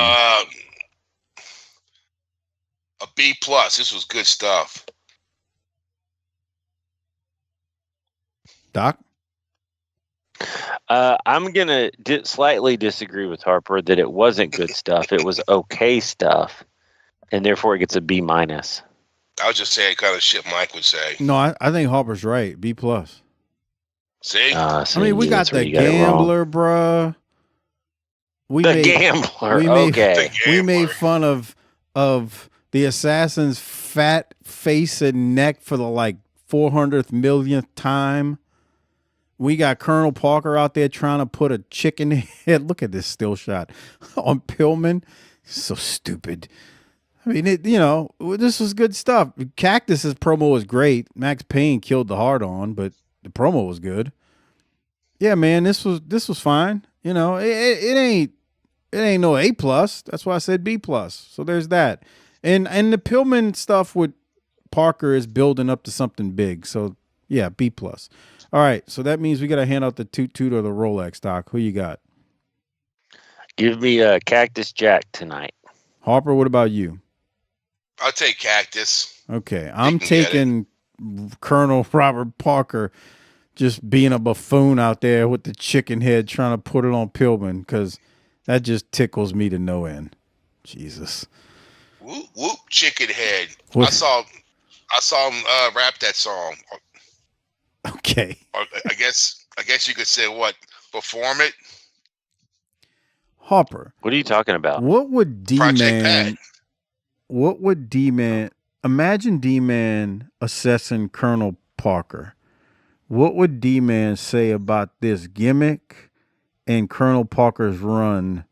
A B+. This was good stuff. Doc? I'm going to slightly disagree with Harper that it wasn't good stuff. It was okay stuff, and therefore it gets a B-. I was just saying kind of shit Mike would say. No, I think Harper's right. B+. See? I mean, we got the gambler, bruh. Okay. We made fun of the assassin's fat face and neck for the 400th millionth time. We got Colonel Parker out there trying to put a chicken head. Look at this still shot on Pillman. So stupid. I mean, this was good stuff. Cactus's promo was great. Max Payne killed the hard on, but the promo was good. Yeah, man, this was fine. It ain't no A+. That's why I said B+. So there's that. And the Pillman stuff with Parker is building up to something big. So yeah, B+. All right, so that means we got to hand out the Toot Toot or the Rolex, Doc. Who you got? Give me Cactus Jack tonight. Harper, what about you? I'll take Cactus. Okay, I'm taking Colonel Robert Parker just being a buffoon out there with the chicken head trying to put it on Pillman because that just tickles me to no end. Jesus. Whoop, whoop, chicken head. What? I saw him rap that song. Okay. Or I guess you could say what? Perform it? Harper. What are you talking about? What would Dman imagine Dman assessing Colonel Parker? What would Dman say about this gimmick and Colonel Parker's run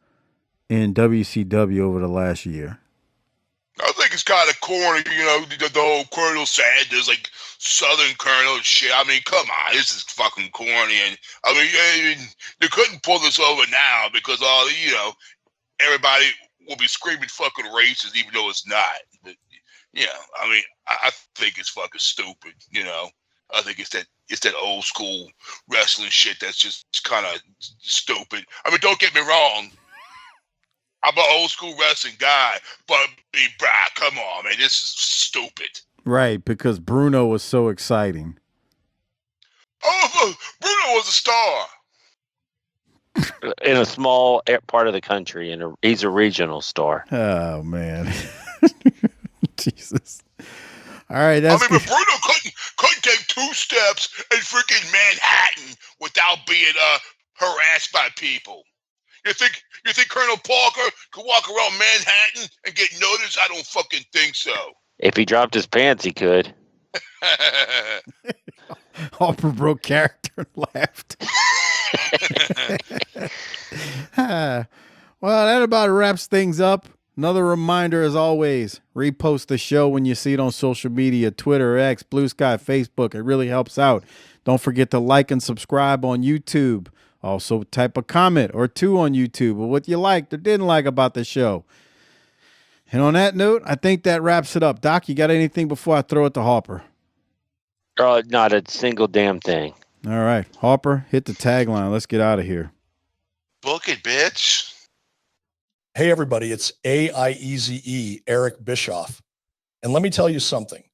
in WCW over the last year? I think it's kind of corny, the whole Colonel Sanders, Southern Colonel shit. I mean, come on, this is fucking corny. And I mean, they couldn't pull this over now because everybody will be screaming fucking racist, even though it's not. But I mean, I think it's fucking stupid. I think it's that old school wrestling shit that's just kind of stupid. I mean, don't get me wrong. I'm an old school wrestling guy, but come on, man, this is stupid. Right, because Bruno was so exciting. Oh, Bruno was a star. In a small part of the country, and he's a regional star. Oh, man. Jesus. All right, that's but Bruno couldn't take 2 steps in freaking Manhattan without being harassed by people. You think Colonel Parker could walk around Manhattan and get noticed? I don't fucking think so. If he dropped his pants, he could. Harper broke character and laughed. Well, that about wraps things up. Another reminder, as always, repost the show when you see it on social media, Twitter, X, Blue Sky, Facebook. It really helps out. Don't forget to like and subscribe on YouTube. Also, type a comment or 2 on YouTube or what you liked or didn't like about the show. And on that note, I think that wraps it up. Doc, you got anything before I throw it to Harper? Not a single damn thing. All right. Harper, hit the tagline. Let's get out of here. Book it, bitch. Hey, everybody, it's AIEZE, Eric Bischoff. And let me tell you something.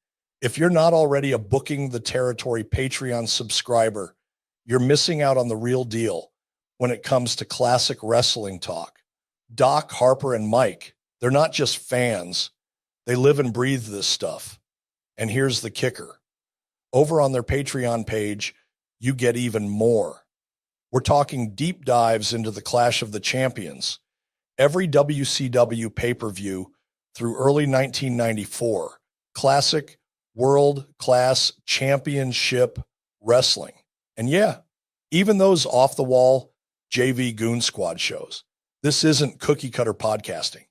If you're not already a Booking the Territory Patreon subscriber, you're missing out on the real deal when it comes to classic wrestling talk. Doc, Harper, and Mike, they're not just fans. They live and breathe this stuff. And here's the kicker. Over on their Patreon page, you get even more. We're talking deep dives into the Clash of the Champions. Every WCW pay-per-view through early 1994. Classic world-class championship wrestling. And yeah, even those off-the-wall JV Goon Squad shows. This isn't cookie-cutter podcasting.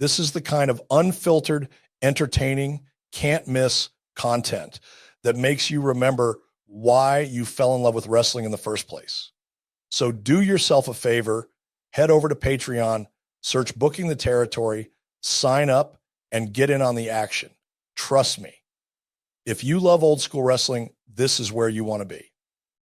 This is the kind of unfiltered, entertaining, can't-miss content that makes you remember why you fell in love with wrestling in the first place. So do yourself a favor, head over to Patreon, search Booking the Territory, sign up, and get in on the action. Trust me, if you love old school wrestling, this is where you want to be.